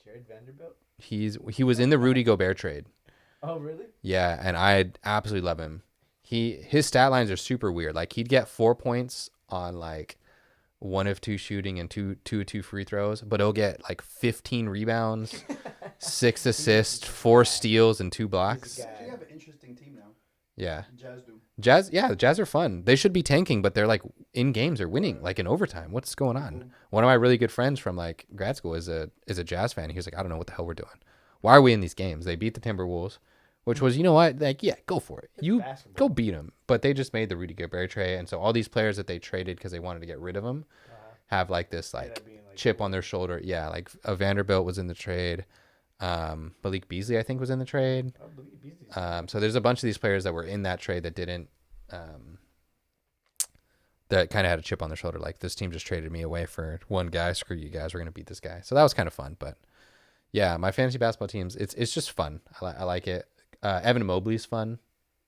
[SPEAKER 3] Jared Vanderbilt?
[SPEAKER 2] He was in the Rudy Gobert trade.
[SPEAKER 3] Oh, really?
[SPEAKER 2] Yeah, and I absolutely love him. His stat lines are super weird. Like he'd get 4 points on like 1 of 2 shooting and 2 of 2 free throws, but he'll get like 15 rebounds, 6 assists, 4 steals, and 2 blocks.
[SPEAKER 4] You have an interesting team now.
[SPEAKER 2] Yeah.
[SPEAKER 4] Jazz do.
[SPEAKER 2] The Jazz are fun. They should be tanking, but they're like in games or winning, like in overtime. What's going on? One of my really good friends from like grad school is a Jazz fan. He was like, I don't know what the hell we're doing. Why are we in these games? They beat the Timberwolves, which was, you know what? Like, yeah, go for it. You go beat them. But they just made the Rudy Gobert trade, and so all these players that they traded because they wanted to get rid of them have like this like chip on their shoulder. Yeah, like Vanderbilt was in the trade. Malik Beasley, I think, was in the trade. So there's a bunch of these players that were in that trade that didn't, that kind of had a chip on their shoulder. Like, this team just traded me away for one guy. Screw you guys. We're going to beat this guy. So that was kind of fun. But yeah, my fantasy basketball teams, it's just fun. I like it. Evan Mobley's fun.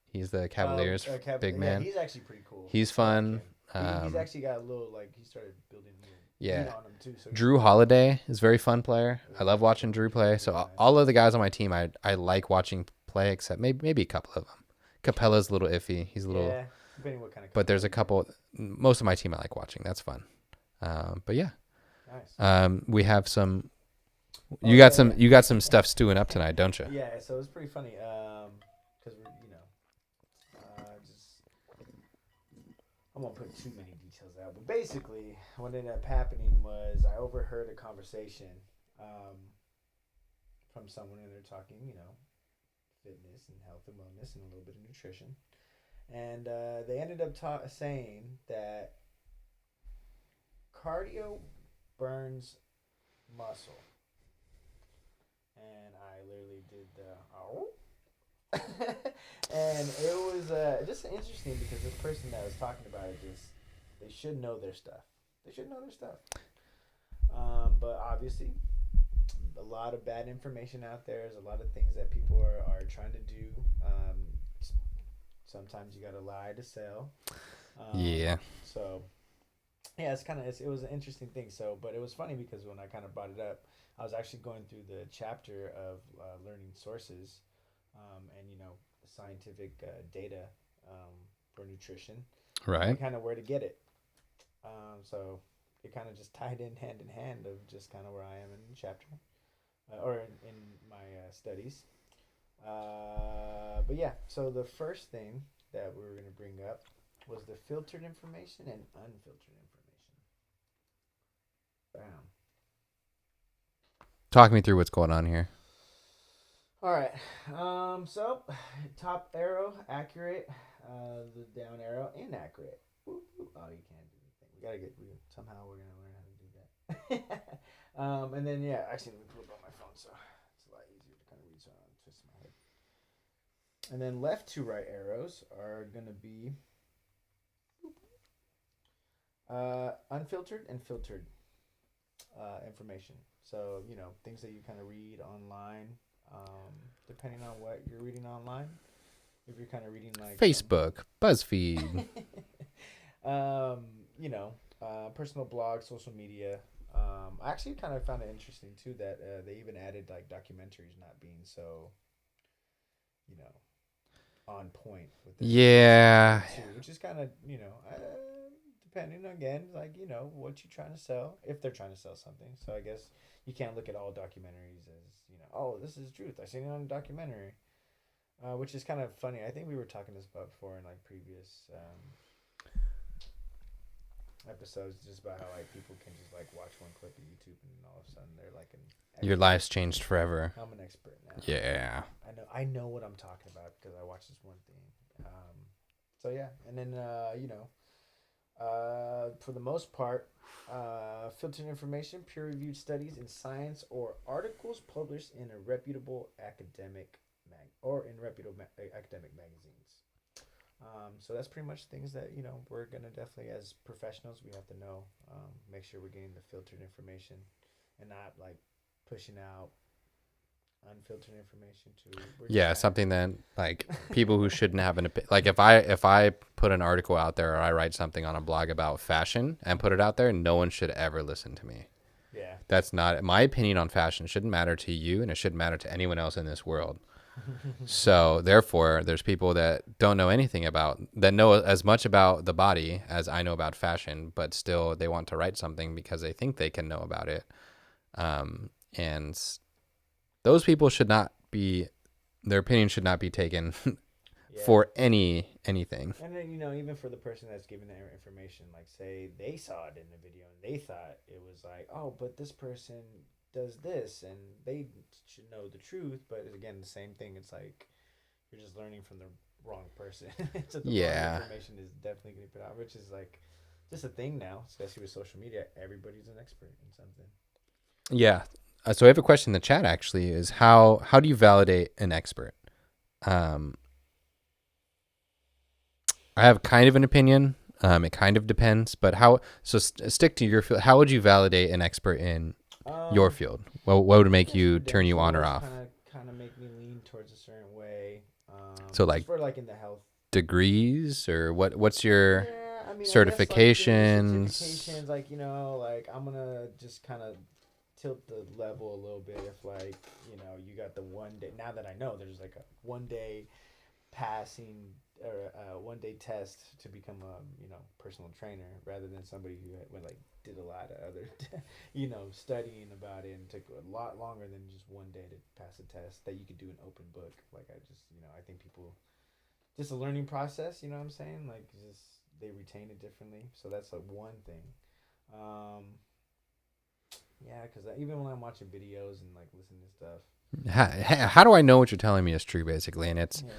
[SPEAKER 2] He's the Cavaliers big man.
[SPEAKER 3] He's actually pretty cool.
[SPEAKER 2] He's fun.
[SPEAKER 3] He's actually got a little, like, he started building heat on him too. So
[SPEAKER 2] Drew Holiday is a very fun player. I love watching Drew play. So all of the guys on my team, I like watching play, except maybe a couple of them. Capella's a little iffy. He's a little
[SPEAKER 3] Depending what kind of.
[SPEAKER 2] But there's a couple. Most of my team I like watching. That's fun. But yeah,
[SPEAKER 3] Nice.
[SPEAKER 2] we have some.
[SPEAKER 3] Oh,
[SPEAKER 2] You got
[SPEAKER 3] yeah,
[SPEAKER 2] some.
[SPEAKER 3] yeah.
[SPEAKER 2] You got some stuff stewing up tonight, don't you?
[SPEAKER 3] Yeah, so it was pretty funny. Because we're, just I won't put too many details out, but basically, what ended up happening was I overheard a conversation from someone, and they're talking, fitness and health and wellness and a little bit of nutrition, and they ended up saying that cardio burns muscle, and I literally did the oh. And it was just interesting because this person that was talking about it they should know their stuff. They should know their stuff. But obviously, a lot of bad information out there. There's a lot of things that people are trying to do. Sometimes you gotta lie to sell.
[SPEAKER 2] Yeah.
[SPEAKER 3] So yeah, it was an interesting thing. So, but it was funny because when I kind of brought it up, I was actually going through the chapter of learning sources, and scientific data for nutrition,
[SPEAKER 2] Right.
[SPEAKER 3] and kind of where to get it. So it kind of just tied in hand of just kind of where I am in the chapter, or in my studies. But yeah, so the first thing that we were going to bring up was the filtered information and unfiltered information. Bam.
[SPEAKER 2] Talk me through what's going on here.
[SPEAKER 3] All right. So top arrow accurate, the down arrow inaccurate. Oh, you can't do anything. Somehow we're gonna learn how to do that. And then yeah, actually let me pull it up on my phone so it's a lot easier to kind of read. So I don't twist my head. And then left to right arrows are gonna be unfiltered and filtered information. So things that you kind of read online. Depending on what you're reading online, if you're kind of reading like
[SPEAKER 2] Facebook, BuzzFeed.
[SPEAKER 3] Personal blogs, social media. I actually kind of found it interesting too that they even added like documentaries not being so, on point with the
[SPEAKER 2] Yeah.
[SPEAKER 3] too, which is kind of depending again like what you're trying to sell if they're trying to sell something. So I guess you can't look at all documentaries as oh, this is truth. I seen it on a documentary, which is kind of funny. I think we were talking this about before in like previous episodes, just about how like people can just like watch one clip of YouTube and all of a sudden they're like an expert.
[SPEAKER 2] Your life's changed forever.
[SPEAKER 3] I'm an expert now.
[SPEAKER 2] Yeah.
[SPEAKER 3] I know what I'm talking about because I watched this one thing. So yeah, and then for the most part, filtered information, peer-reviewed studies in science, or articles published in a reputable academic academic magazines. So that's pretty much things that we're gonna definitely, as professionals, we have to know. Make sure we're getting the filtered information and not like pushing out unfiltered information too.
[SPEAKER 2] Yeah, something that like people who shouldn't have an opinion. Like if I put an article out there or I write something on a blog about fashion and put it out there, no one should ever listen to me.
[SPEAKER 3] Yeah.
[SPEAKER 2] That's not my opinion on fashion. Shouldn't matter to you, and it shouldn't matter to anyone else in this world. So therefore, there's people that don't know anything that know as much about the body as I know about fashion, but still they want to write something because they think they can know about it. And those people should not be, their opinion should not be taken for anything.
[SPEAKER 3] And then, even for the person that's giving their information, like say they saw it in the video and they thought it was like, oh, but this person does this and they should know the truth. But again, the same thing. It's like you're just learning from the wrong person. So the wrong information is definitely going to be put out, which is like just a thing now, especially with social media. Everybody's an expert in something.
[SPEAKER 2] Yeah. So I have a question in the chat actually is how do you validate an expert? I have kind of an opinion. It kind of depends, but stick to your field. How would you validate an expert in your field? What would make you turn you on or off?
[SPEAKER 3] Kind of make me lean towards a certain way.
[SPEAKER 2] So like
[SPEAKER 3] for like in the health
[SPEAKER 2] degrees or what's your certifications?
[SPEAKER 3] Certifications, like like I'm gonna just kind of tilt the level a little bit if like you got the one day. Now that I know there's like a 1 day passing or one day test to become a personal trainer rather than somebody who did a lot of other studying about it and took a lot longer than just one day to pass a test that you could do an open book. Like I think people just a learning process. You know what I'm saying? Like just they retain it differently. So that's like one thing. Um, yeah, because even when I'm watching videos and like listening to stuff,
[SPEAKER 2] How do I know what you're telling me is true, basically? And it's,
[SPEAKER 3] yeah,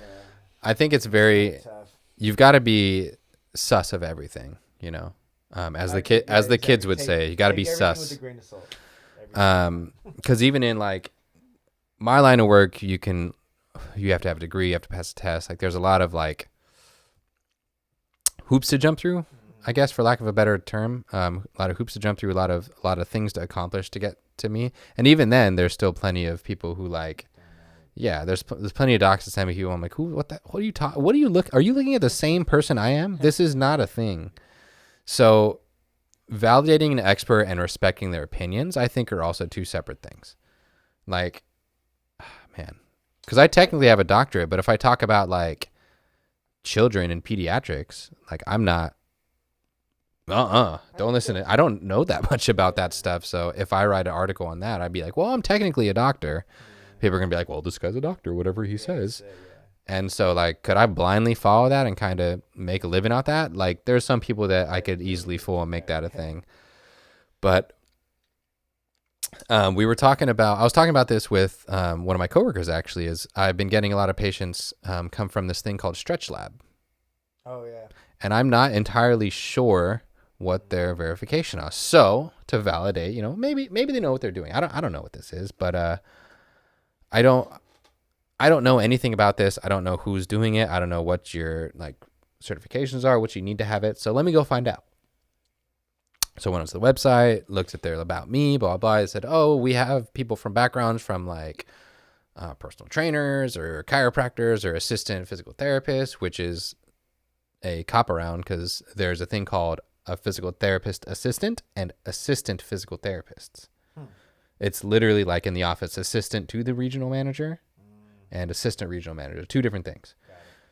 [SPEAKER 2] I think it's very,
[SPEAKER 3] tough.
[SPEAKER 2] you've got to be sus of everything, you know. As the kids would say, you got to be
[SPEAKER 3] everything
[SPEAKER 2] sus.
[SPEAKER 3] with a grain of salt. Everything.
[SPEAKER 2] Because even in like my line of work, you have to have a degree, you have to pass a test. Like there's a lot of like hoops to jump through, I guess, for lack of a better term. A lot of hoops to jump through, a lot of things to accomplish to get to me. And even then, there's still plenty of people who like, yeah, there's plenty of docs that send me people. I'm like, what are you talking? What are you are you looking at the same person I am? This is not a thing. So validating an expert and respecting their opinions, I think, are also two separate things. Like, man, because I technically have a doctorate, but if I talk about like children and pediatrics, like I'm not, don't listen. I don't know that much about that stuff. So if I write an article on that, I'd be like, well, I'm technically a doctor. People are going to be like, well, this guy's a doctor, whatever he says. And so like, could I blindly follow that and kind of make a living out that? Like there's some people that I could easily fool and make that a thing. But I was talking about this with one of my coworkers actually, is I've been getting a lot of patients come from this thing called Stretch Lab.
[SPEAKER 3] Oh yeah. And
[SPEAKER 2] I'm not entirely sure what their verification is. So to validate, maybe they know what they're doing. I don't know what this is, but I don't know anything about this. I don't know who's doing it. I don't know what your like certifications are, what you need to have it. So let me go find out. So went onto the website, looked at their about me, blah, blah, blah. It said, oh, we have people from backgrounds from like personal trainers or chiropractors or assistant physical therapists, which is a cop around because there's a thing called a physical therapist assistant and assistant physical therapists. It's literally like in the office, assistant to the regional manager and assistant regional manager, two different things.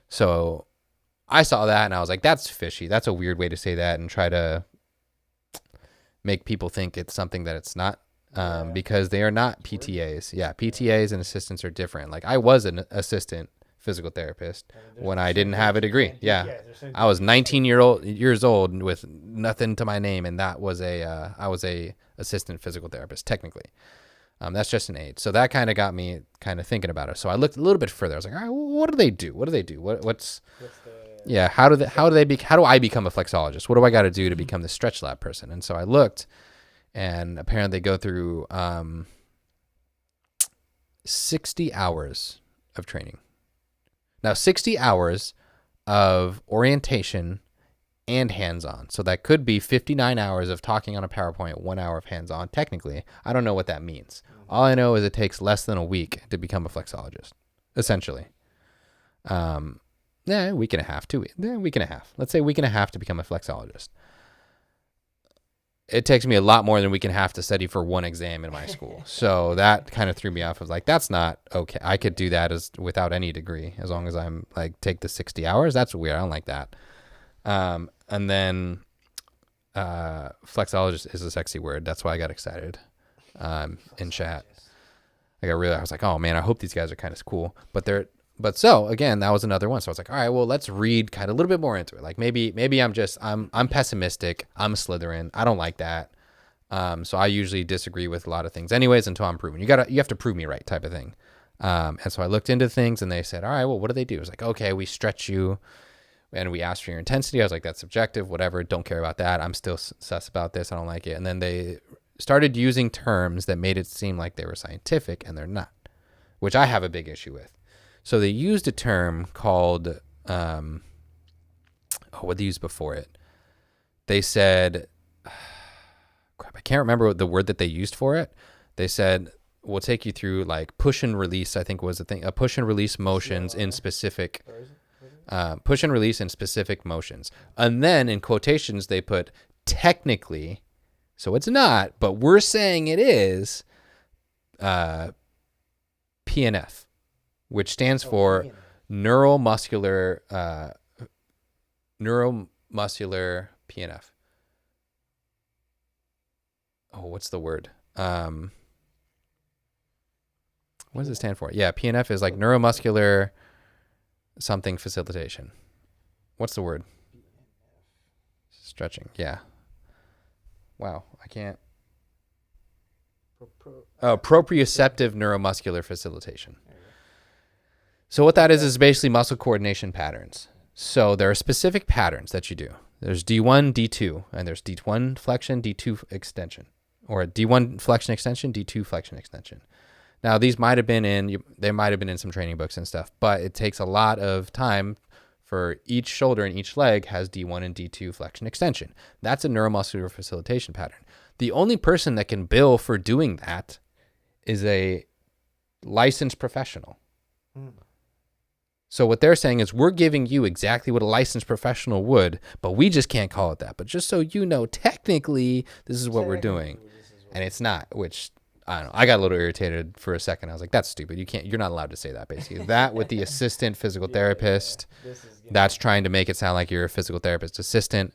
[SPEAKER 2] So I saw that and I was like, that's fishy. That's a weird way to say that and try to make people think it's something that it's not, because they are not PTAs. Yeah, PTAs and assistants are different. Like I was an assistant physical therapist when I didn't have a degree. Yeah, I was 19 years old with nothing to my name, and I was a assistant physical therapist technically. That's just an age. So that kind of got me kind of thinking about it. So I looked a little bit further. I was like, all right, well, what do they do? How do I become a flexologist? What do I got to do to become the Stretch Lab person? And so I looked, and apparently they go through 60 hours of training. Now, 60 hours of orientation and hands-on. So that could be 59 hours of talking on a PowerPoint, 1 hour of hands-on. Technically, I don't know what that means. All I know is it takes less than a week to become a flexologist, essentially. A week and a half, 2 weeks. A week and a half. Let's say a week and a half to become a flexologist. It takes me a lot more than a week and a half to study for one exam in my school. So that kind of threw me off. I was like, that's not okay. I could do that without any degree as long as I'm like take the 60 hours. That's weird. I don't like that. And then flexologist is a sexy word. That's why I got excited in chat. I was like, oh man, I hope these guys are kind of cool. But so again, that was another one. So I was like, all right, well, let's read kind of a little bit more into it. Like maybe I'm pessimistic. I'm a Slytherin. I don't like that. So I usually disagree with a lot of things anyways until I'm proven. You have to prove me right type of thing. And so I looked into things and they said, all right, well, what do they do? It was like, okay, we stretch you and we ask for your intensity. I was like, that's subjective, whatever. Don't care about that. I'm still sus about this. I don't like it. And then they started using terms that made it seem like they were scientific and they're not, which I have a big issue with. So they used a term called, what did they use before it? They said, crap, I can't remember the word that they used for it. They said, we'll take you through like push and release, I think was the thing, push and release motions in specific, push and release in specific motions. And then in quotations, they put technically, so it's not, but we're saying it is PNF. Which stands for neuromuscular PNF. Oh, what's the word? What does it stand for? Yeah, PNF is like neuromuscular something facilitation. What's the word? Stretching. Yeah. Wow, I can't. Proprioceptive neuromuscular facilitation. So what that is basically muscle coordination patterns. So there are specific patterns that you do. There's D1, D2, and there's D1 flexion, D2 extension, or D1 flexion extension, D2 flexion extension. Now these might have been in some training books and stuff, but it takes a lot of time for each shoulder and each leg has D1 and D2 flexion extension. That's a neuromuscular facilitation pattern. The only person that can bill for doing that is a licensed professional. So what they're saying is we're giving you exactly what a licensed professional would, but we just can't call it that. But just so you know, technically, this is what we're doing. And it's not, which I don't know. I got a little irritated for a second. I was like, that's stupid. You're not allowed to say that, basically. That with the assistant physical therapist, that's trying to make it sound like you're a physical therapist assistant.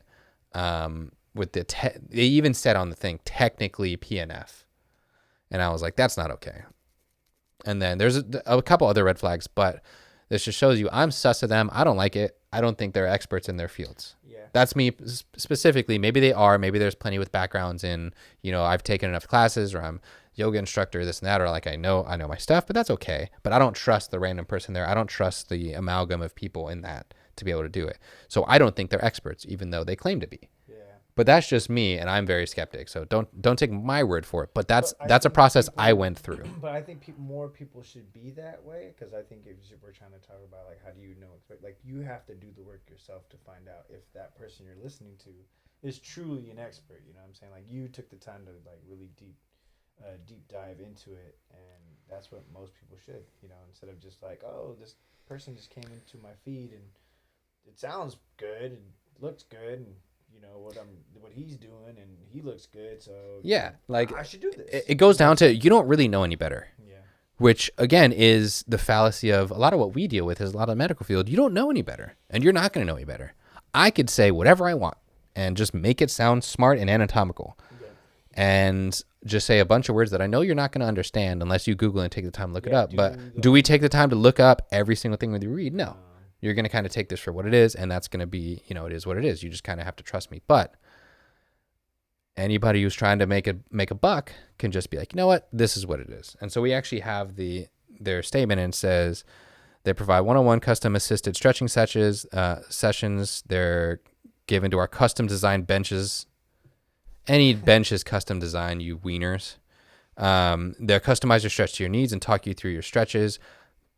[SPEAKER 2] With they even said on the thing, technically PNF. And I was like, that's not okay. And then there's a couple other red flags, but this just shows you I'm sus of them. I don't like it. I don't think they're experts in their fields. Yeah. That's me specifically. Maybe they are. Maybe there's plenty with backgrounds in, I've taken enough classes, or I'm yoga instructor, this and that, or like I know my stuff, but that's okay. But I don't trust the random person there. I don't trust the amalgam of people in that to be able to do it. So I don't think they're experts, even though they claim to be. Yeah. But that's just me, and I'm very skeptic. So don't take my word for it. But that's a process I went through.
[SPEAKER 3] But I think more people should be that way, because I think if we're trying to talk about like how do you know, like you have to do the work yourself to find out if that person you're listening to is truly an expert. You know what I'm saying? Like you took the time to like really deep dive into it, and that's what most people should. Instead of just like, oh, this person just came into my feed and it sounds good and looks good and what he's doing and he looks good, so
[SPEAKER 2] yeah, like
[SPEAKER 3] I should do this.
[SPEAKER 2] It goes down to you don't really know any better. Yeah. Which again is the fallacy of a lot of what we deal with is a lot of the medical field. You don't know any better, and you're not going to know any better. I could say whatever I want and just make it sound smart and anatomical, and just say a bunch of words that I know you're not going to understand unless you Google and take the time to look it up. But do we take the time to look up every single thing that you read? No. You're going to kind of take this for what it is, and that's going to be, it is what it is. You just kind of have to trust me. But anybody who's trying to make a buck can just be like, you know what, this is what it is. And so we actually have their statement, and it says they provide one-on-one custom assisted stretching sessions. They're given to our custom designed benches. Any bench is custom designed, you wieners. They'll customize your stretch to your needs and talk you through your stretches.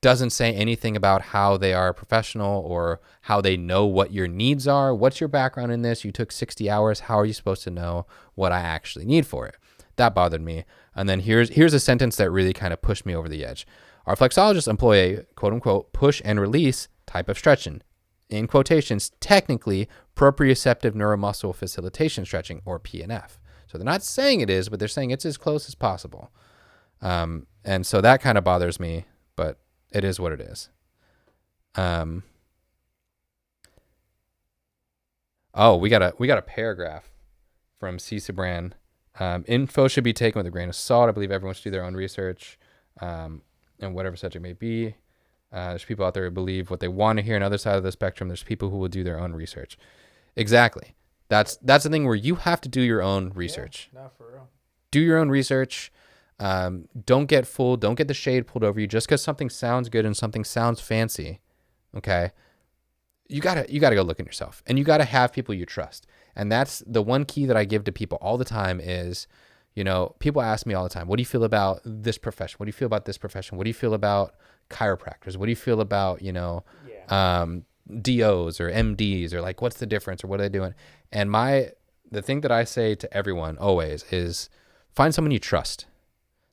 [SPEAKER 2] Doesn't say anything about how they are a professional or how they know what your needs are. What's your background in this? You took 60 hours. How are you supposed to know what I actually need for it? That bothered me. And then here's a sentence that really kind of pushed me over the edge. Our flexologists employ a quote unquote push and release type of stretching. In quotations, technically proprioceptive neuromuscular facilitation stretching, or PNF. So they're not saying it is, but they're saying it's as close as possible. And so that kind of bothers me, but it is what it is. We got a paragraph from C. Sabran. Info should be taken with a grain of salt. I believe everyone should do their own research, and whatever such it may be. There's people out there who believe what they want to hear. On the other side of the spectrum, there's people who will do their own research. Exactly. That's the thing where you have to do your own research.
[SPEAKER 3] Yeah, not for real.
[SPEAKER 2] Do your own research. Don't get fooled. Don't get the shade pulled over you just because something sounds good and something sounds fancy. Okay. You gotta go look at yourself, and you gotta have people you trust. And that's the one key that I give to people all the time is, people ask me all the time, what do you feel about this profession? What do you feel about this profession? What do you feel about chiropractors? What do you feel about, DOs or MDs, or like, what's the difference, or what are they doing? And the thing that I say to everyone always is find someone you trust.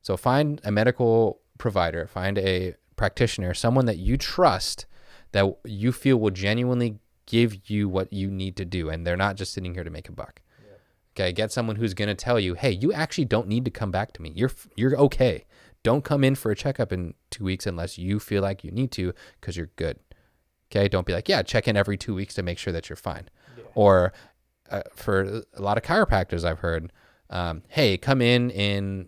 [SPEAKER 2] So find a medical provider, find a practitioner, someone that you trust, that you feel will genuinely give you what you need to do, and they're not just sitting here to make a buck. Yeah. Okay, get someone who's going to tell you, hey, you actually don't need to come back to me. You're okay. Don't come in for a checkup in 2 weeks unless you feel like you need to, because you're good. Okay. Don't be like, yeah, check in every 2 weeks to make sure that you're fine.
[SPEAKER 3] Yeah.
[SPEAKER 2] Or for a lot of chiropractors I've heard, hey, come in,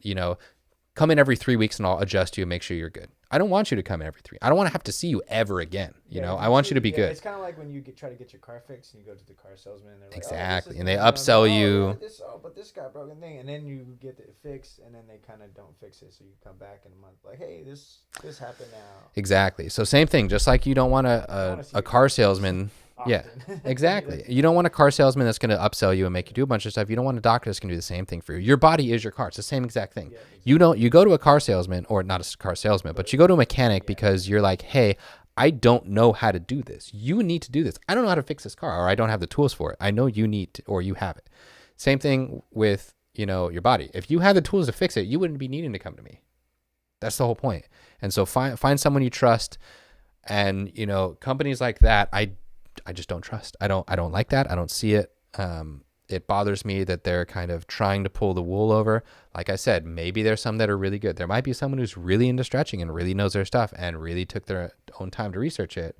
[SPEAKER 2] come in every 3 weeks and I'll adjust you and make sure you're good. I don't want you to come in every 3. I don't want to have to see you ever again. I want you to be good.
[SPEAKER 3] It's kind of like when you try to get your car fixed and you go to the car salesman and they're like,
[SPEAKER 2] exactly.
[SPEAKER 3] oh,
[SPEAKER 2] and they upsell you.
[SPEAKER 3] Yeah, but this got broken thing. And then you get it fixed and then they kind of don't fix it. So you come back in a month like, hey, this happened now.
[SPEAKER 2] Exactly. So same thing. Just like you don't want a car salesman.
[SPEAKER 3] Often.
[SPEAKER 2] Yeah, exactly. You don't want a car salesman that's going to upsell you and make you do a bunch of stuff. You don't want a doctor that's going to do the same thing for you. Your body is your car. It's the same exact thing. Yeah, exactly. You go to a car salesman, or not a car salesman, but you go to a mechanic because you're like, hey, I don't know how to do this. You need to do this. I don't know how to fix this car, or I don't have the tools for it. I know you need to, or you have it. Same thing with, your body. If you had the tools to fix it, you wouldn't be needing to come to me. That's the whole point. And so find someone you trust, and, companies like that, I just don't trust. I don't like that. I don't see it. It bothers me that they're kind of trying to pull the wool over. Like I said, maybe there's some that are really good. There might be someone who's really into stretching and really knows their stuff and really took their own time to research it.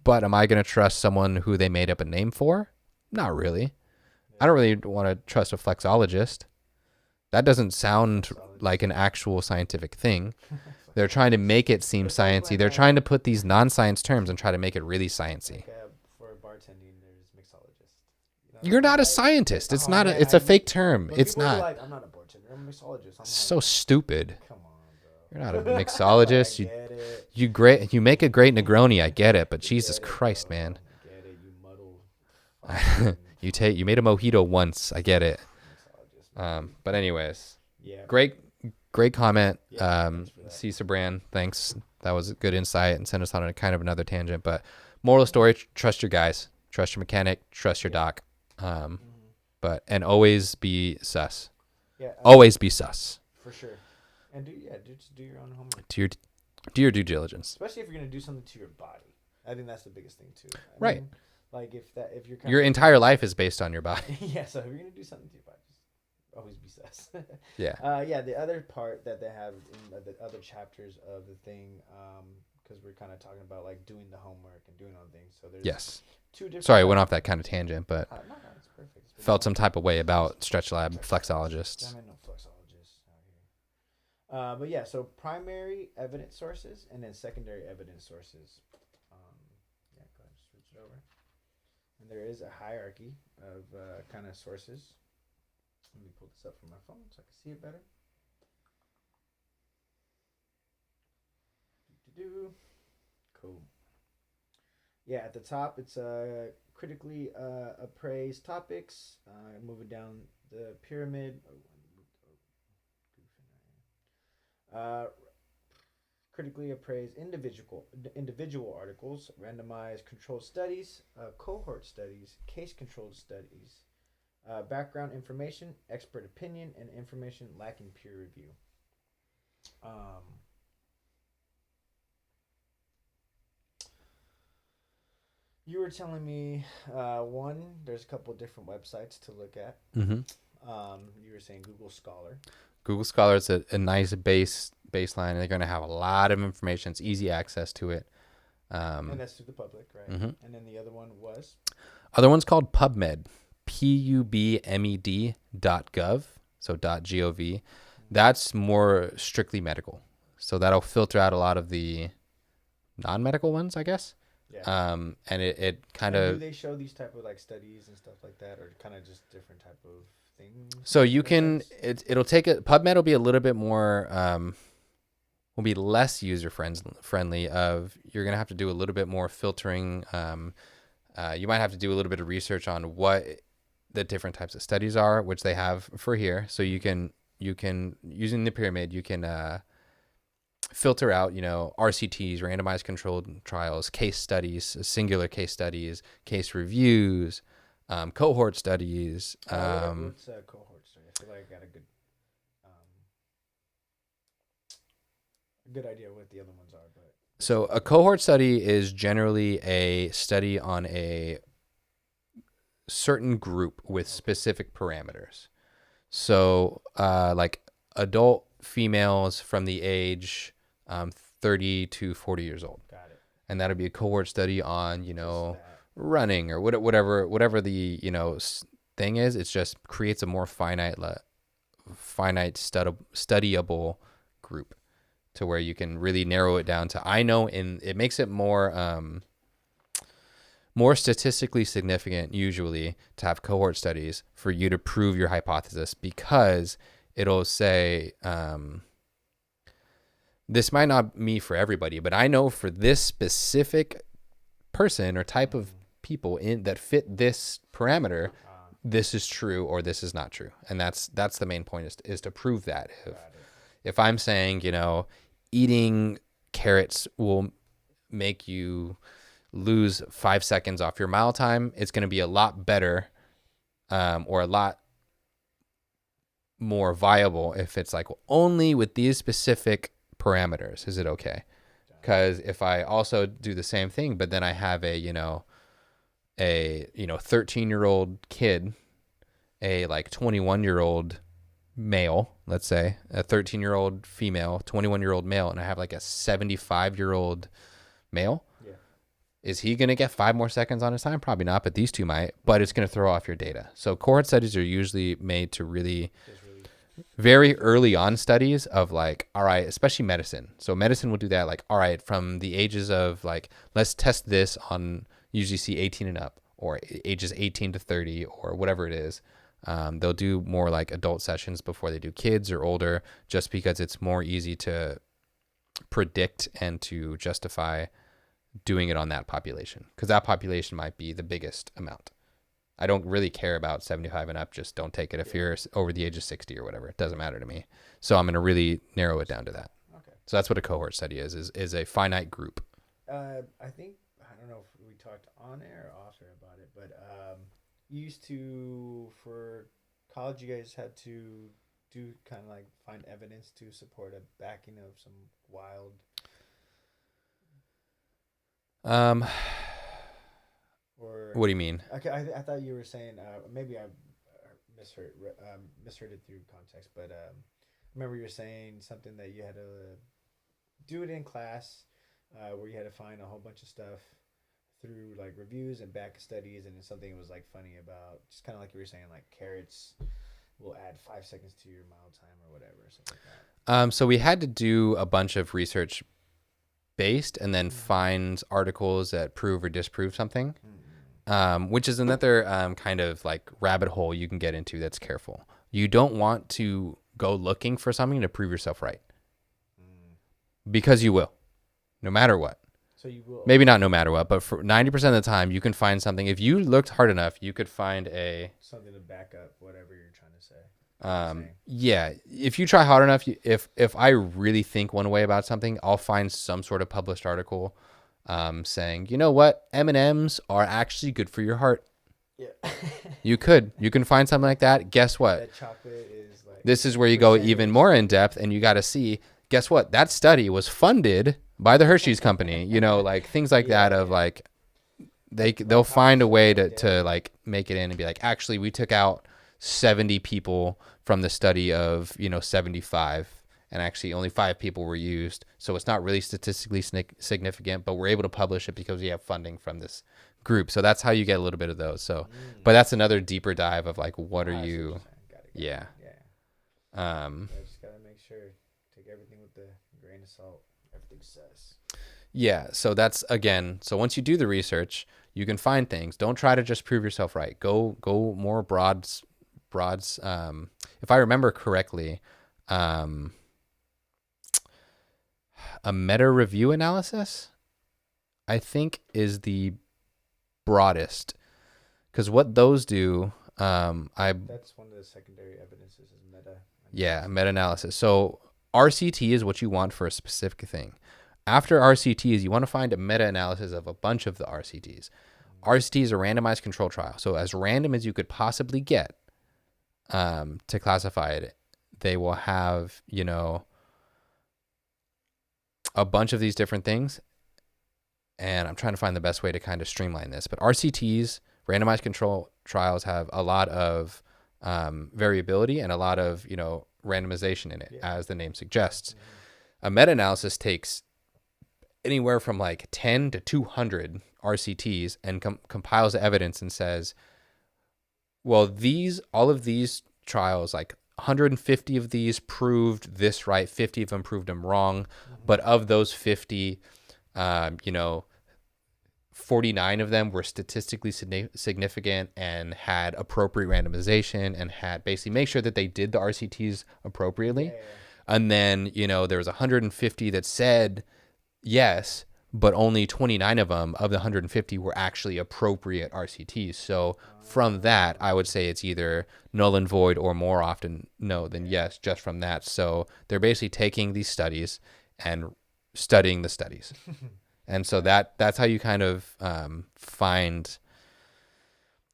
[SPEAKER 2] But am I going to trust someone who they made up a name for? Not really. I don't really want to trust a flexologist. That doesn't sound like an actual scientific thing. They're trying to make it seem sciencey. They're trying to put these non-science terms and try to make it really sciencey.
[SPEAKER 3] For bartending, there's mixologist.
[SPEAKER 2] You're not a scientist. It's not. It's a fake term. It's not.
[SPEAKER 3] Like, I'm not a bartender. I'm a mixologist.
[SPEAKER 2] So stupid.
[SPEAKER 3] Come on, bro.
[SPEAKER 2] You're not a mixologist. You make a great Negroni. I get it, but Jesus Christ, man.
[SPEAKER 3] I get it. You muddle.
[SPEAKER 2] You made a mojito once. I get it. But anyways,
[SPEAKER 3] yeah.
[SPEAKER 2] Great comment.
[SPEAKER 3] Cesar
[SPEAKER 2] Brand, thanks. That was a good insight and sent us on a kind of another tangent. But moral of the story: trust your guys, trust your mechanic, trust your doc. And always be sus.
[SPEAKER 3] Yeah.
[SPEAKER 2] Always be sus.
[SPEAKER 3] For sure. And just do your own homework.
[SPEAKER 2] Do your due diligence.
[SPEAKER 3] Especially if you're gonna do something to your body. I think that's the biggest thing too. I
[SPEAKER 2] right.
[SPEAKER 3] mean, like if you're
[SPEAKER 2] your entire life is based on your body.
[SPEAKER 3] Yeah. So if you're gonna do something to your body, just always be sus.
[SPEAKER 2] Yeah.
[SPEAKER 3] The other part that they have in the other chapters of the thing, because we're kind of talking about like doing the homework and doing all things. So there's 2 different.
[SPEAKER 2] Sorry, I went off that kind of tangent, but
[SPEAKER 3] no, it's perfect.
[SPEAKER 2] Felt some type of way about Stretch Lab flexologists.
[SPEAKER 3] I mean, no flexologists out here. But yeah, so primary evidence sources and then secondary evidence sources. Go ahead and switch it over. And there is a hierarchy of kind of sources. Let me pull this up from my phone so I can see it better. Cool. Yeah, at the top it's critically appraised topics. Moving down the pyramid. Critically appraised individual articles, randomized controlled studies, cohort studies, case-controlled studies, background information, expert opinion, and information lacking peer review. You were telling me, there's a couple of different websites to look at.
[SPEAKER 2] Mm-hmm.
[SPEAKER 3] You were saying Google Scholar.
[SPEAKER 2] Google Scholar is a nice baseline. They're going to have a lot of information. It's easy access to it.
[SPEAKER 3] And that's to the public, right?
[SPEAKER 2] Mm-hmm.
[SPEAKER 3] And then the other one was?
[SPEAKER 2] Other one's called PubMed. PUBMED.gov. So .gov. That's more strictly medical. So that'll filter out a lot of the non-medical ones, I guess.
[SPEAKER 3] Yeah.
[SPEAKER 2] And it kind of.
[SPEAKER 3] Do they show these type of like studies and stuff like that, or kind of just different type of things?
[SPEAKER 2] So you can. It'll take a PubMed will be a little bit more. Will be less user friendly. Of you're gonna have to do a little bit more filtering. You might have to do a little bit of research on what the different types of studies are, which they have for here. So you can using the pyramid, you can filter out, RCTs, randomized controlled trials, case studies, singular case studies, case reviews, cohort studies.
[SPEAKER 3] What's a cohort study? I feel like I got a good idea what the other ones are, but.
[SPEAKER 2] So a cohort study is generally a study on a certain group with specific parameters. So like adult females from the age 30 to 40 years old.
[SPEAKER 3] Got it.
[SPEAKER 2] and that'll be a cohort study on, you know,
[SPEAKER 3] that.
[SPEAKER 2] running or whatever the, you know, thing is. It just creates a more finite studyable group to where you can really narrow it down to, I know, and it makes it more statistically significant usually to have cohort studies for you to prove your hypothesis, because it'll say, this might not be for everybody, but I know for this specific person or type of people in that fit this parameter, this is true or this is not true. And that's the main point, is to prove that. If I'm saying, you know, eating carrots will make you lose 5 seconds off your mile time, it's going to be a lot better, or a lot more viable if it's like, well, only with these specific parameters is it okay. Because if I also do the same thing, but then I have a 13-year-old kid, a like 21-year-old male, let's say a 13-year-old female, 21-year-old male, and I have like a 75-year-old male, is he going to get 5 more seconds on his time? Probably not, but these two might, but it's going to throw off your data. So cohort studies are usually made to really very early on studies of like, all right, especially medicine. So medicine will do that. Like, all right, from the ages of like, let's test this on, usually see 18 and up, or ages 18 to 30 or whatever it is. They'll do more like adult sessions before they do kids or older, just because it's more easy to predict and to justify doing it on that population, because that population might be the biggest amount. I don't really care about 75 and up. Just don't take it if you're over the age of 60 or whatever. It doesn't matter to me. So I'm going to really narrow it down to that. Okay. So that's what a cohort study is a finite group.
[SPEAKER 3] I think, I don't know if we talked on air or off air about it, but you used to, for college, you guys had to do kind of like find evidence to support a backing of some wild. Or
[SPEAKER 2] what do you mean?
[SPEAKER 3] Okay, I thought you were saying, maybe I misheard it through context, but I remember you were saying something that you had to do it in class, where you had to find a whole bunch of stuff through like reviews and back studies, and something that was like funny about, just kind of like you were saying, like carrots will add 5 seconds to your mile time or whatever, something like that.
[SPEAKER 2] So we had to do a bunch of research based, and then find articles that prove or disprove something. Which is another kind of like rabbit hole you can get into that's careful. You don't want to go looking for something to prove yourself right, because you will, no matter what. So you will. Maybe not no matter what, but for 90% of the time, you can find something. If you looked hard enough, you could find
[SPEAKER 3] something to back up whatever you're trying to say.
[SPEAKER 2] Yeah, if you try hard enough, if I really think one way about something, I'll find some sort of published article saying, you know what, M&Ms are actually good for your heart. Yeah. You can find something like that. Guess what?
[SPEAKER 3] That chocolate is like,
[SPEAKER 2] this is where you go even more in depth, and you got to see, guess what? That study was funded by the Hershey's company, you know, like things like that of like, they'll find a way to like make it in and be like, actually, we took out 70 people from the study of, 75, and actually only 5 people were used. So it's not really statistically significant, but we're able to publish it because we have funding from this group. So that's how you get a little bit of those. So, but that's another deeper dive of like, what are you? Yeah.
[SPEAKER 3] I just gotta make sure, take everything with the grain of salt. Everything says.
[SPEAKER 2] Yeah. So that's, again, so once you do the research, you can find things. Don't try to just prove yourself right. Go more broads. If I remember correctly, a meta review analysis, I think, is the broadest, because what those do,
[SPEAKER 3] that's one of the secondary evidences is meta.
[SPEAKER 2] Yeah, meta analysis. So RCT is what you want for a specific thing. After RCTs, you want to find a meta analysis of a bunch of the RCTs. RCT is a randomized control trial, so as random as you could possibly get. To classify it, they will have, a bunch of these different things, and I'm trying to find the best way to kind of streamline this. But RCTs, randomized control trials, have a lot of variability and a lot of, randomization in it, as the name suggests. A meta-analysis takes anywhere from like 10 to 200 RCTs and compiles the evidence and says, well, all of these trials, like 150 of these proved this right, 50 of them proved them wrong. But of those 50, 49 of them were statistically significant and had appropriate randomization and had basically make sure that they did the RCTs appropriately.
[SPEAKER 3] Yeah.
[SPEAKER 2] And then, there was 150 that said yes, but only 29 of them of the 150 were actually appropriate RCTs. So from that, I would say it's either null and void or more often no than yes, just from that. So they're basically taking these studies and studying the studies. And so that's how you kind of find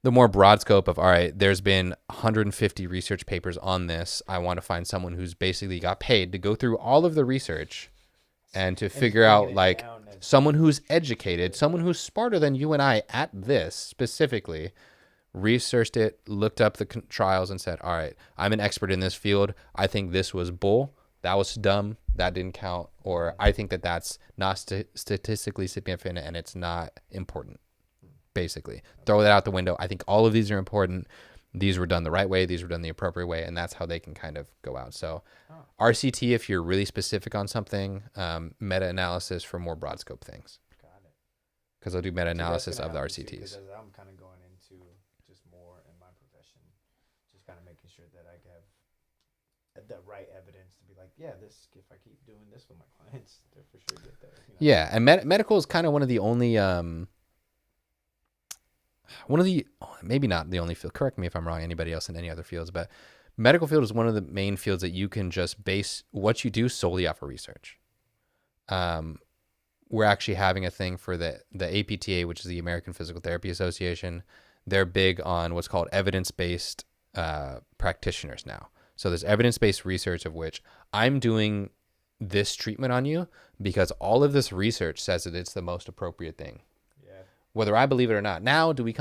[SPEAKER 2] the more broad scope of, all right, there's been 150 research papers on this. I want to find someone who's basically got paid to go through all of the research and to figure out, like, someone who's educated, someone who's smarter than you and I at this specifically, researched it, looked up the trials and said, all right, I'm an expert in this field. I think this was bull. That was dumb. That didn't count. Or I think that that's not statistically significant and it's not important. Basically, throw that out the window. I think all of these are important. These were done the right way. These were done the appropriate way. And that's how they can kind of go out. So RCT, if you're really specific on something, meta-analysis for more broad scope things.
[SPEAKER 3] Got it.
[SPEAKER 2] Because I'll do meta-analysis of the RCTs.
[SPEAKER 3] I'm kind of going into just more in my profession, just kind of making sure that I have the right evidence to be like, yeah, this, if I keep doing this with my clients, they'll for sure get there.
[SPEAKER 2] Yeah. And medical is kind of one of the only, maybe not the only field, correct me if I'm wrong, anybody else in any other fields, but medical field is one of the main fields that you can just base what you do solely off of research. We're actually having a thing for the APTA, which is the American Physical Therapy Association. They're big on what's called evidence-based practitioners now. So there's evidence-based research of which I'm doing this treatment on you because all of this research says that it's the most appropriate thing. Whether I believe it or not. Now, do we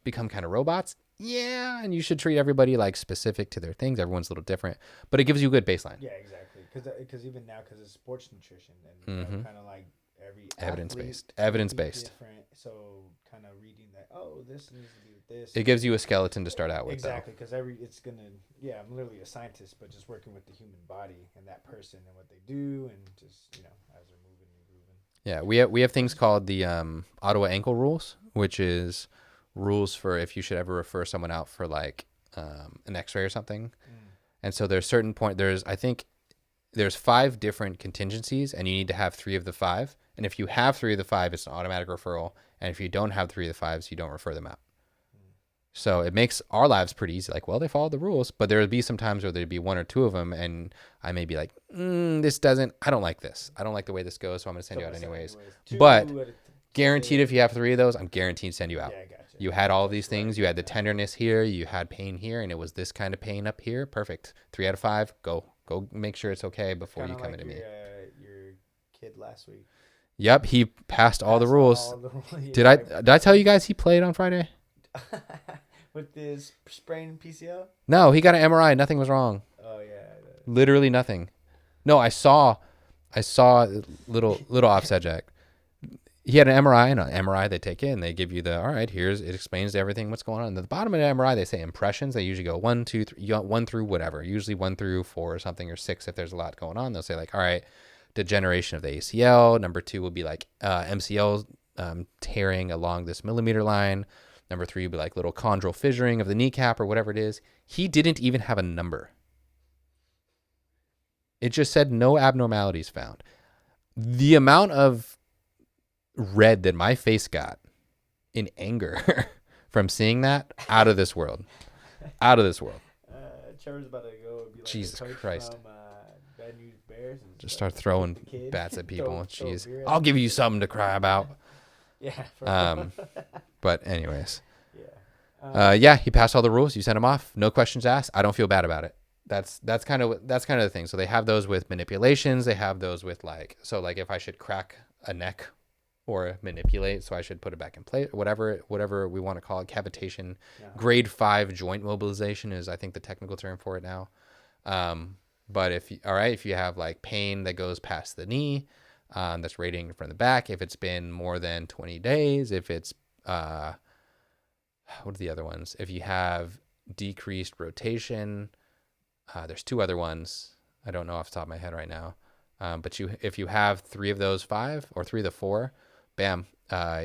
[SPEAKER 2] become kind of robots? Yeah, and you should treat everybody like specific to their things. Everyone's a little different, but it gives you a good baseline.
[SPEAKER 3] Yeah, exactly. Because even now, because it's sports nutrition and kind of like every
[SPEAKER 2] evidence-based.
[SPEAKER 3] Different, so kind of reading that. Oh, this needs to be with this.
[SPEAKER 2] It gives you a skeleton to start out with.
[SPEAKER 3] Exactly, because it's gonna. Yeah, I'm literally a scientist, but just working with the human body and that person and what they do, and just as they're moving and grooving.
[SPEAKER 2] Yeah, we have things called the Ottawa ankle rules, which is rules for if you should ever refer someone out for like an X-ray or something. And so there's certain I think there's 5 different contingencies, and you need to have 3 of the 5. And if you have 3 of the 5, it's an automatic referral. And if you don't have 3 of the 5s, you don't refer them out. So it makes our lives pretty easy. Like, well, they followed the rules, but there would be some times where there'd be 1 or 2 of them, and I may be like, I don't like this. I don't like the way this goes, so I'm going to send you out anyways. But guaranteed if you have 3 of those, I'm guaranteed to send you out.
[SPEAKER 3] Yeah, I gotcha.
[SPEAKER 2] You had all these things. You had the tenderness here. You had pain here, and it was this kind of pain up here. Perfect. 3 out of 5. Go make sure it's okay before you come into me.
[SPEAKER 3] Your kid last week.
[SPEAKER 2] Yep, he passed all the rules. Did I tell you guys he played on Friday?
[SPEAKER 3] With this sprained PCL?
[SPEAKER 2] No, he got an MRI. Nothing was wrong.
[SPEAKER 3] Oh yeah.
[SPEAKER 2] Literally nothing. No, I saw little off subject. He had an MRI, and an MRI they take in, they give you all right, it explains everything what's going on. And at the bottom of the MRI they say impressions. They usually go 1, 2, 3, 1 through whatever. Usually 1 through 4 or something, or 6 if there's a lot going on. They'll say like, all right, degeneration of the ACL. Number 2 will be like MCL tearing along this millimeter line. Number 3 would be like little chondral fissuring of the kneecap or whatever it is. He didn't even have a number. It just said no abnormalities found. The amount of red that my face got in anger from seeing that, out of this world. Out of this world.
[SPEAKER 3] Trevor's about to go and be like
[SPEAKER 2] Jesus Christ.
[SPEAKER 3] from Bad News Bears. And
[SPEAKER 2] Just start throwing bats at people.
[SPEAKER 3] Throw
[SPEAKER 2] Jeez. I'll give you something to cry about.
[SPEAKER 3] Yeah.
[SPEAKER 2] But anyways.
[SPEAKER 3] Yeah.
[SPEAKER 2] He passed all the rules. You sent him off. No questions asked. I don't feel bad about it. That's kind of the thing. So they have those with manipulations. They have those with like if I should crack a neck or manipulate, so I should put it back in place, whatever we want to call it, cavitation. Grade 5 joint mobilization is, I think, the technical term for it now. But if you have like pain that goes past the knee, that's radiating from the back. If it's been more than 20 days, if it's, what are the other ones? If you have decreased rotation, there's 2 other ones. I don't know off the top of my head right now. But if you have 3 of those 5 or 3 of the 4, bam,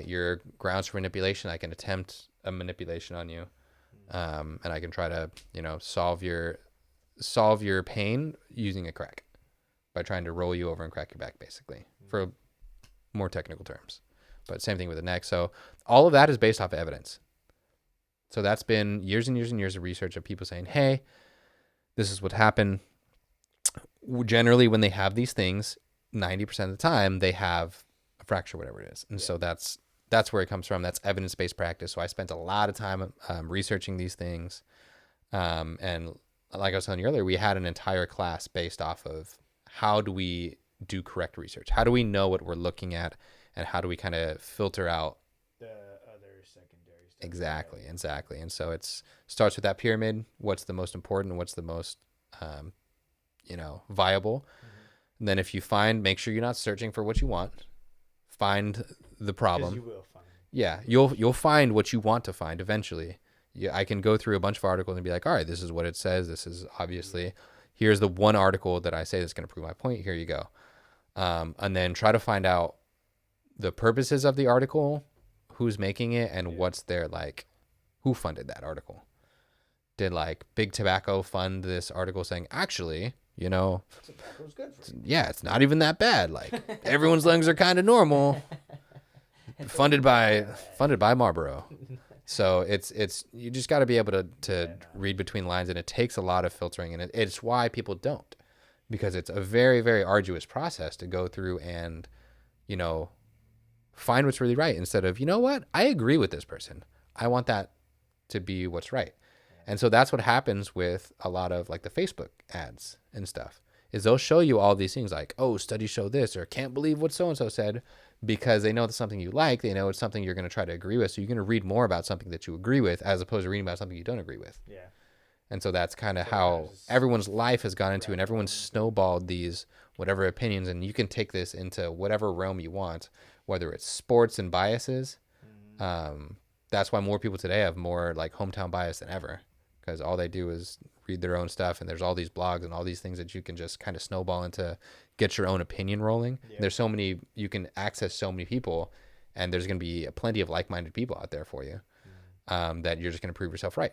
[SPEAKER 2] your grounds for manipulation. I can attempt a manipulation on you, and I can try to, solve your pain using a crack by trying to roll you over and crack your back, basically, for more technical terms. But same thing with the neck. So all of that is based off of evidence. So that's been years and years and years of research of people saying, hey, this is what happened. Generally, when they have these things, 90% of the time, they have a fracture, whatever it is. And so that's where it comes from. That's evidence-based practice. So I spent a lot of time researching these things. And like I was telling you earlier, we had an entire class based off of how do we do correct research? How do we know what we're looking at? And how do we kind of filter out
[SPEAKER 3] the other secondary stuff?
[SPEAKER 2] Exactly. And so it starts with that pyramid. What's the most important? What's the most, viable? And then if you make sure you're not searching for what you want, find the problem.
[SPEAKER 3] You will find.
[SPEAKER 2] Yeah, you'll find what you want to find eventually. I can go through a bunch of articles and be like, all right, this is what it says. This is obviously, here's the one article that I say that's going to prove my point. Here you go. And then try to find out the purposes of the article, who's making it, and what's their, who funded that article. Did Big Tobacco fund this article saying, actually,
[SPEAKER 3] Tobacco's good for you.
[SPEAKER 2] Yeah, it's not even that bad. Everyone's lungs are kind of normal. funded by Marlboro. So it's you just got to be able to read between lines, and it takes a lot of filtering, and it's why people don't, because it's a very, very arduous process to go through and, find what's really right instead of, what? I agree with this person. I want that to be what's right. And so that's what happens with a lot of the Facebook ads and stuff, is they'll show you all these things oh, studies show this, or can't believe what so-and-so said, because they know it's something you like. They know it's something you're going to try to agree with. So you're going to read more about something that you agree with as opposed to reading about something you don't agree with.
[SPEAKER 3] Yeah.
[SPEAKER 2] And so that's kind of how everyone's life has gone into, and everyone's snowballed these whatever opinions. And you can take this into whatever realm you want, whether it's sports and biases. That's why more people today have more hometown bias than ever, because all they do is read their own stuff, and there's all these blogs and all these things that you can just kind of snowball into, get your own opinion rolling. Yeah. There's so many, you can access so many people, and there's going to be plenty of like-minded people out there for you, that you're just going to prove yourself right.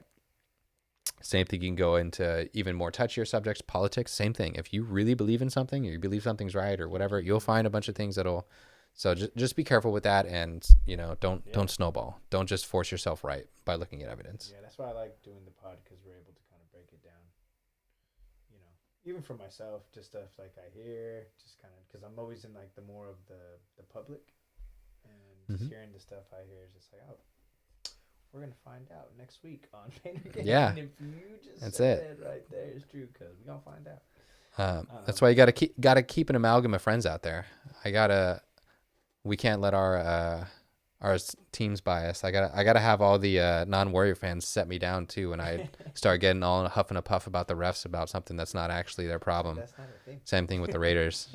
[SPEAKER 2] Same thing, you can go into even more touchier subjects, politics, same thing. If you really believe in something, or you believe something's right or whatever, you'll find a bunch of things so just be careful with that, and don't snowball. Don't just force yourself right by looking at evidence.
[SPEAKER 3] Yeah, that's why I like doing the pod, because we're able to kind of break it down. Even for myself, just stuff I hear, just kind of, because I'm always in the more of the public, and just hearing the stuff I hear is just oh, we're gonna find out next week on Painter Game.
[SPEAKER 2] Yeah,
[SPEAKER 3] and if you just
[SPEAKER 2] that's
[SPEAKER 3] said
[SPEAKER 2] it
[SPEAKER 3] right there, it's true, because we're gonna find out.
[SPEAKER 2] That's why you gotta keep an amalgam of friends out there. We can't let our team's bias. I gotta have all the non-Warrior fans set me down too when I start getting all huff and a puff about the refs about something that's not actually their problem.
[SPEAKER 3] That's not a thing.
[SPEAKER 2] Same thing with the Raiders,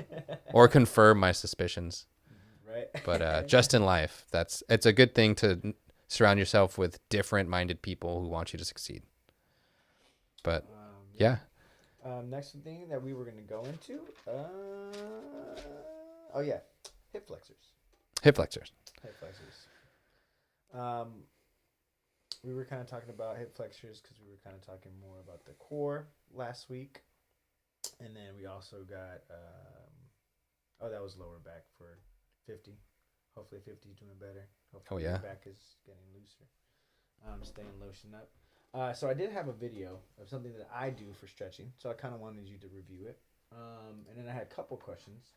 [SPEAKER 2] or confirm my suspicions.
[SPEAKER 3] Right.
[SPEAKER 2] But just in life, it's a good thing to surround yourself with different-minded people who want you to succeed. But yeah.
[SPEAKER 3] Next thing that we were gonna go into, hip flexors.
[SPEAKER 2] Hip flexors.
[SPEAKER 3] We were kind of talking about hip flexors because we were kind of talking more about the core last week, and then we also got that was lower back for 50. Hopefully 50 is doing better. Hopefully your back is getting looser. Staying lotion up. So I did have a video of something that I do for stretching, so I kind of wanted you to review it. And then I had a couple questions.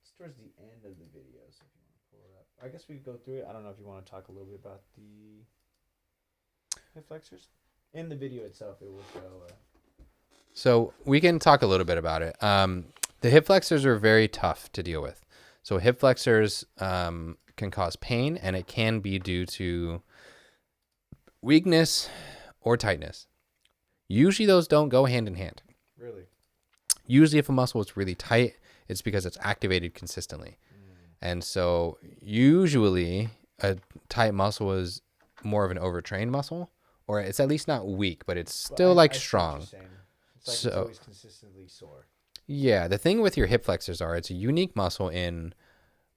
[SPEAKER 3] It's towards the end of the video, so if you want to pull it up. I guess we could go through it. I don't know if you want to talk a little bit about the hip flexors. In the video itself, it will show.
[SPEAKER 2] So we can talk a little bit about it. The hip flexors are very tough to deal with. So hip flexors can cause pain, and it can be due to weakness or tightness. Usually those don't go hand in hand.
[SPEAKER 3] Really?
[SPEAKER 2] Usually if a muscle is really tight, It's because it's activated consistently. And so usually a tight muscle is more of an overtrained muscle, or it's at least not weak, but it's still like strong.
[SPEAKER 3] It's like it's always consistently sore.
[SPEAKER 2] Yeah, the thing with your hip flexors are it's a unique muscle in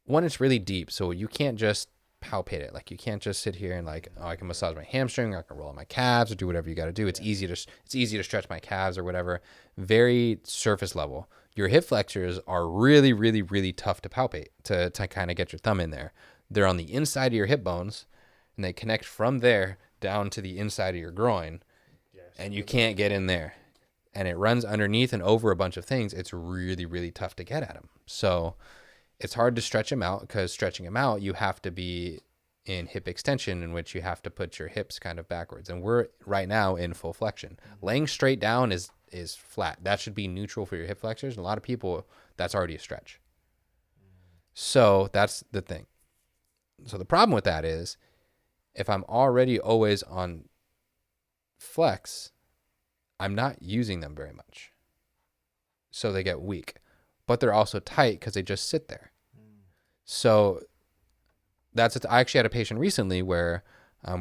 [SPEAKER 2] one, it's really deep, so you can't just palpate it. Like you can't just sit here and like, oh, I can massage my hamstring, or I can roll my calves, or do whatever you got to do. It's easy to stretch my calves or whatever. Very surface level. Your hip flexors are really, really, really tough to palpate, to kind of get your thumb in there. They're on the inside of your hip bones, and they connect from there down to the inside of your groin, and you can't get in there. And it runs underneath and over a bunch of things. It's really, really tough to get at them. So it's hard to stretch them out, because stretching them out, you have to be in hip extension, in which you have to put your hips kind of backwards. And we're right now in full flexion. Laying straight down is flat. That should be neutral for your hip flexors. And a lot of people, that's already a stretch. So that's the thing. So the problem with that is, if I'm already always on flex, I'm not using them very much. So they get weak. But they're also tight because they just sit there. So that's it. I actually had a patient recently where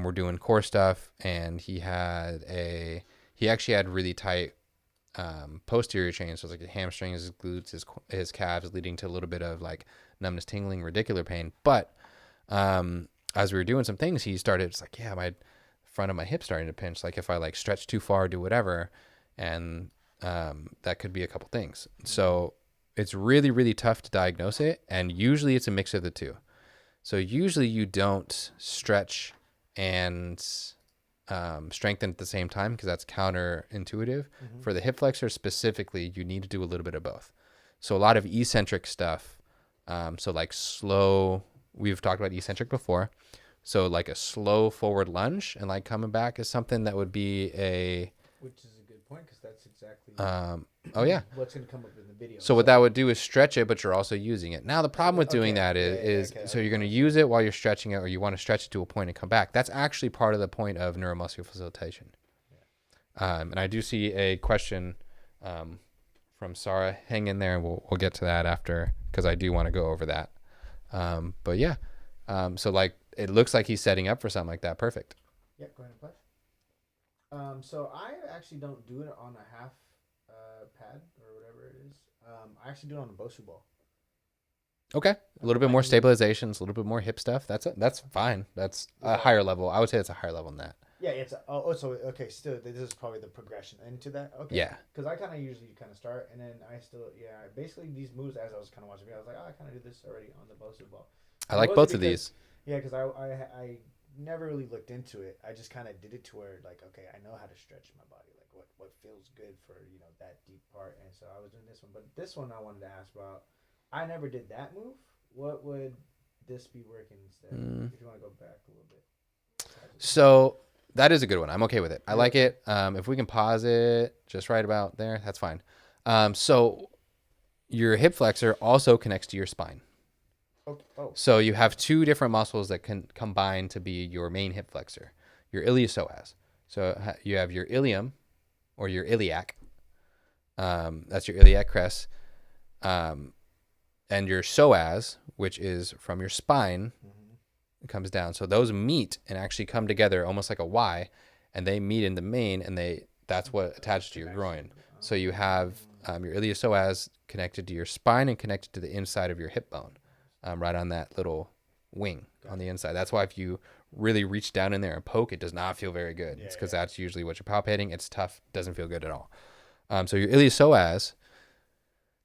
[SPEAKER 2] we're doing core stuff, and he actually had really tight posterior chains. So it's like the hamstrings, his glutes, his calves, leading to a little bit of like numbness, tingling, radicular pain. But as we were doing some things, he started, it's like, yeah, my front of my hip starting to pinch. Like if I like stretch too far, do whatever. And that could be a couple things. So it's really, really tough to diagnose it. And usually it's a mix of the two. So usually you don't stretch and strengthen at the same time, because that's counterintuitive. For the hip flexor specifically, you need to do a little bit of both. So a lot of eccentric stuff. So like slow, we've talked about eccentric before. So like a slow forward lunge and like coming back is something that would be
[SPEAKER 3] Which is a good point, because that's exactly
[SPEAKER 2] what's
[SPEAKER 3] going to come up in the video.
[SPEAKER 2] So what that would do is stretch it, but you're also using it. Now the problem with doing that is so you're going to use it while you're stretching it, or you want to stretch it to a point and come back. That's actually part of the point of neuromuscular facilitation. And I do see a question from Sarah. Hang in there, and we'll get to that after, because I do want to go over that. But yeah, so like it looks like he's setting up for something like that. Perfect.
[SPEAKER 3] Yeah, go ahead and play. So I actually don't do it on a half pad or whatever it is. I actually do it on a Bosu ball.
[SPEAKER 2] Okay, a little bit more stabilizations, a little bit more hip stuff. That's fine. That's a higher level. I would say it's a higher level than that.
[SPEAKER 3] Yeah, it's still this is probably the progression into that. Okay. Yeah. Because I kind of usually start, and then I still basically these moves, as I was kind of watching, I was like, oh, I kind of do this already on the Bosu ball.
[SPEAKER 2] I like both of these.
[SPEAKER 3] Yeah, because I never really looked into it. I just kind of did it to where like, okay, I know how to stretch my body, like what feels good for that deep part, and so I was doing this one. But this one I wanted to ask about. I never did that move. What would this be working instead? If you want to go back a little bit.
[SPEAKER 2] So that is a good one. I'm okay with it. I like it. If we can pause it just right about there, that's fine. So your hip flexor also connects to your spine.
[SPEAKER 3] Oh.
[SPEAKER 2] So you have two different muscles that can combine to be your main hip flexor, your iliopsoas. So you have your ilium or your iliac. That's your iliac crest. And your psoas, which is from your spine, comes down. So those meet and actually come together almost like a Y, and they meet in the main, and that's what attaches to your groin. So you have your iliopsoas connected to your spine and connected to the inside of your hip bone, right on that little wing on the inside. That's why if you really reach down in there and poke, it does not feel very good. It's because that's usually what you're palpating. It's tough, doesn't feel good at all. So your iliopsoas,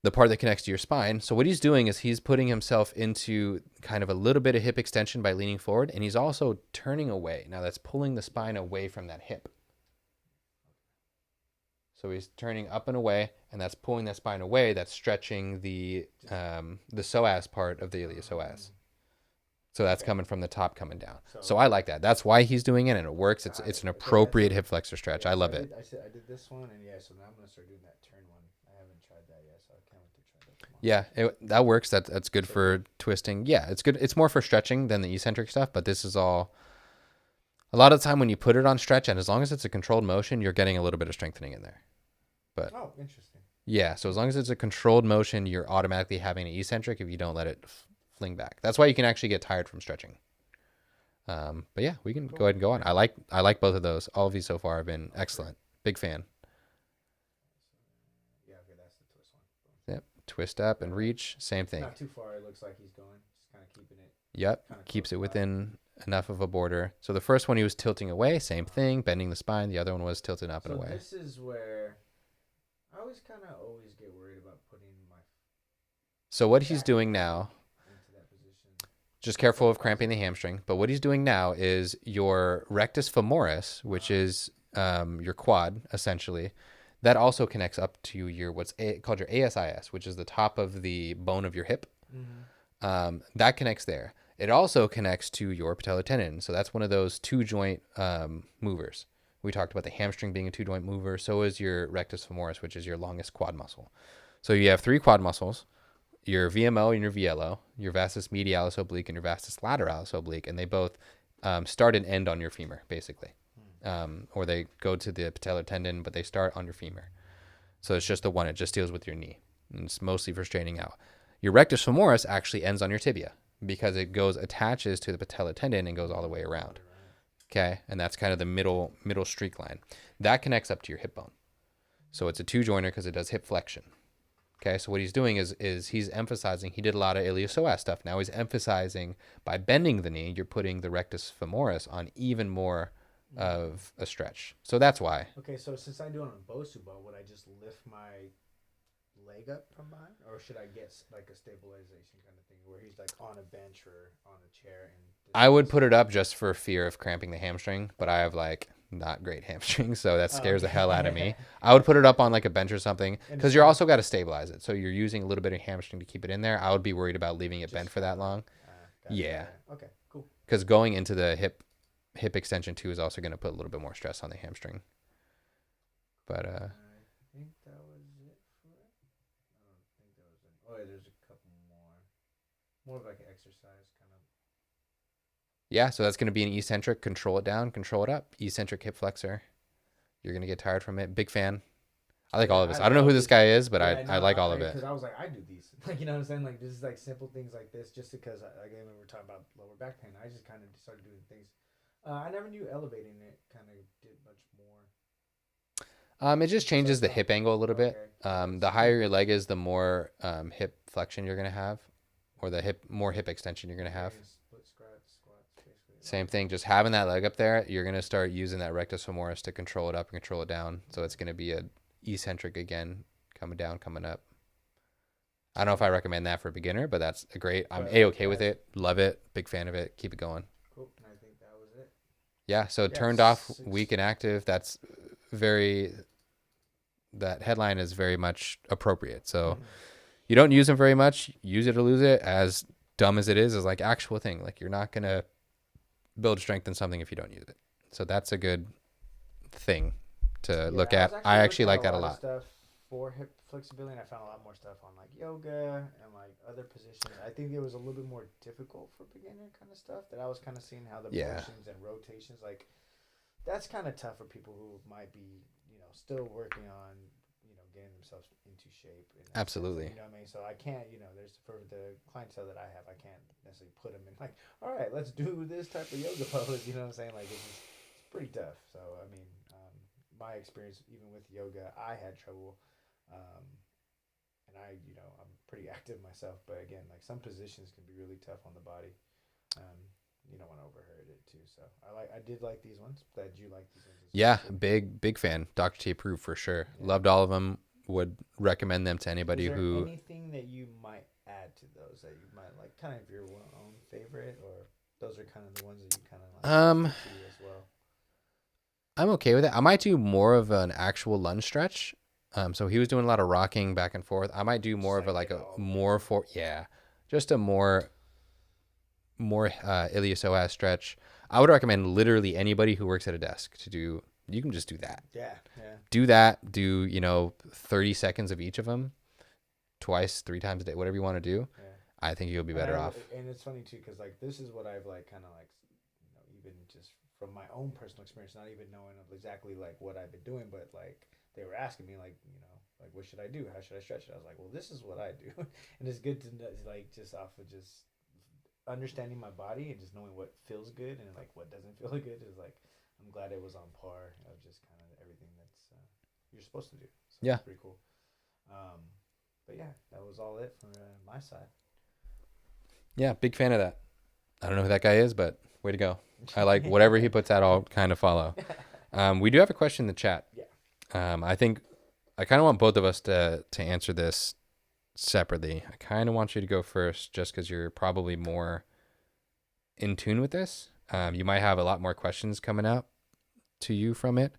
[SPEAKER 2] the part that connects to your spine. So what he's doing is he's putting himself into kind of a little bit of hip extension by leaning forward, and he's also turning away. Now that's pulling the spine away from that hip. So he's turning up and away, and that's pulling that spine away. That's stretching the psoas part of the iliopsoas. So that's coming from the top, coming down. So I like that. That's why he's doing it, and it works. It's an appropriate hip flexor stretch. I love it.
[SPEAKER 3] I did this one, and so now I'm gonna start doing that turn one. I haven't tried that yet, so I can't wait to try that tomorrow.
[SPEAKER 2] Yeah, that works. That's good for twisting. Yeah, it's good. It's more for stretching than the eccentric stuff, but this is all. A lot of the time when you put it on stretch, and as long as it's a controlled motion, you're getting a little bit of strengthening in there. But
[SPEAKER 3] oh, interesting.
[SPEAKER 2] Yeah, so as long as it's a controlled motion, you're automatically having an eccentric if you don't let it fling back. That's why you can actually get tired from stretching. But yeah, we can go ahead and go on. I like both of those. All of these so far have been excellent. Big fan.
[SPEAKER 3] Yeah, okay, that's the twist one.
[SPEAKER 2] Yep. Twist up and reach. Same thing.
[SPEAKER 3] Not too far. It looks like he's going. Just kind of keeping it.
[SPEAKER 2] Yep. Keeps it within enough of a border. So the first one he was tilting away. Same thing. Bending the spine. The other one was tilting up and away.
[SPEAKER 3] This is where I always get worried about putting my.
[SPEAKER 2] So what he's doing now. Just careful of cramping the hamstring. But what he's doing now is your rectus femoris, which is your quad, essentially. That also connects up to your called your ASIS, which is the top of the bone of your hip. Mm-hmm. That connects there. It also connects to your patellar tendon. So that's one of those 2-joint movers. We talked about the hamstring being a 2-joint mover. So is your rectus femoris, which is your longest quad muscle. So you have 3 quad muscles. Your VMO and your VLO, your vastus medialis oblique and your vastus lateralis oblique, and they both start and end on your femur, basically. Or they go to the patellar tendon, but they start on your femur. So it's just the one. It just deals with your knee. And it's mostly for straightening out. Your rectus femoris actually ends on your tibia because it attaches to the patellar tendon and goes all the way around. Okay? And that's kind of the middle streak line. That connects up to your hip bone. So it's a 2-jointer because it does hip flexion. Okay, so what he's doing is he's emphasizing, he did a lot of iliopsoas stuff. Now he's emphasizing by bending the knee, you're putting the rectus femoris on even more of a stretch. So that's why.
[SPEAKER 3] Okay, so since I do it on Bosu ball, would I just lift my leg up from behind? Or should I get like a stabilization kind of thing where he's like on a bench or on a chair?
[SPEAKER 2] I would put it up just for fear of cramping the hamstring, but I have like not great hamstrings, so that scares the hell out of me. I would put it up on like a bench or something because you're also got to stabilize it. So you're using a little bit of hamstring to keep it in there. I would be worried about leaving it bent for that long. Yeah.
[SPEAKER 3] Okay, cool.
[SPEAKER 2] Because going into the hip extension too is also going to put a little bit more stress on the hamstring. But
[SPEAKER 3] I think that was it for it. I don't think there was any. Oh, yeah, there's a couple more of like an exercise kind of.
[SPEAKER 2] Yeah, so that's going to be an eccentric. Control it down, control it up. Eccentric hip flexor. You're going to get tired from it. Big fan. I like all of this. I don't know who this guy is, but I like all of it.
[SPEAKER 3] Because I was like, I do these. Like, you know what I'm saying? Like, this is like simple things like this just because, again, when we were talking about lower back pain, I just kind of started doing things. I never knew elevating it kind of did much more.
[SPEAKER 2] It just changes the hip angle a little bit. The higher your leg is, the more hip flexion you're going to have, or the more hip extension you're going to have. Same thing, just having that leg up there, you're going to start using that rectus femoris to control it up and control it down. So it's going to be a eccentric again, coming down, coming up. I don't know if I recommend that for a beginner, but that's I'm A-okay with it. Love it. Big fan of it. Keep it going.
[SPEAKER 3] Cool. And I think that was it.
[SPEAKER 2] Yeah, so turned off, weak and active. That headline is very much appropriate. So you don't use them very much. Use it or lose it. As dumb as it is like actual thing. Like you're not going to build strength in something if you don't use it. So that's a good thing to look at. I actually like that a lot.
[SPEAKER 3] Stuff for hip flexibility, and I found a lot more stuff on like yoga and like other positions. I think it was a little bit more difficult for beginner kind of stuff that I was kind of seeing how the motions and rotations, like that's kind of tough for people who might be, still working on, getting themselves into shape.
[SPEAKER 2] Absolutely.
[SPEAKER 3] You know what I mean? So I can't, there's for the clientele that I have, I can't necessarily put them in like, all right, let's do this type of yoga pose. You know what I'm saying? Like it's pretty tough. So I mean, my experience even with yoga, I had trouble, and I'm pretty active myself. But again, like some positions can be really tough on the body. You don't want to overhurt it too. So I did like these ones. Glad you like these ones.
[SPEAKER 2] Yeah, big fan. Dr. T approved for sure. Yeah. Loved all of them. Would recommend them to anybody who.
[SPEAKER 3] Anything that you might add to those that you might like, kind of your own favorite, or those are kind of the ones that you kind of like as well.
[SPEAKER 2] I'm okay with it. I might do more of an actual lunge stretch. So he was doing a lot of rocking back and forth. I might do more of just a more iliopsoas stretch. I would recommend literally anybody who works at a desk to do. You can just do that.
[SPEAKER 3] Yeah.
[SPEAKER 2] Do that. Do 30 seconds of each of them, twice, 3 times a day, whatever you want to do. Yeah. I think you'll be better off.
[SPEAKER 3] And it's funny too, because like this is what I've like kind of like, even just from my own personal experience, not even knowing of exactly like what I've been doing, but like they were asking me like, like, what should I do? How should I stretch it? I was like, well, this is what I do, and it's good to like just off of just understanding my body and just knowing what feels good and like what doesn't feel good is like I'm glad it was on par of just kind of everything that's you're supposed to do. So
[SPEAKER 2] Yeah.
[SPEAKER 3] it's pretty cool. Um, but yeah, that was all it from my side.
[SPEAKER 2] Yeah, big fan of that. I don't know who that guy is, but way to go. I like whatever he puts out, I'll kind of follow. We do have a question in the chat.
[SPEAKER 3] Yeah.
[SPEAKER 2] I think I kind of want both of us to answer this separately. I kind of want you to go first just because you're probably more in tune with this. You might have a lot more questions coming out to you from it.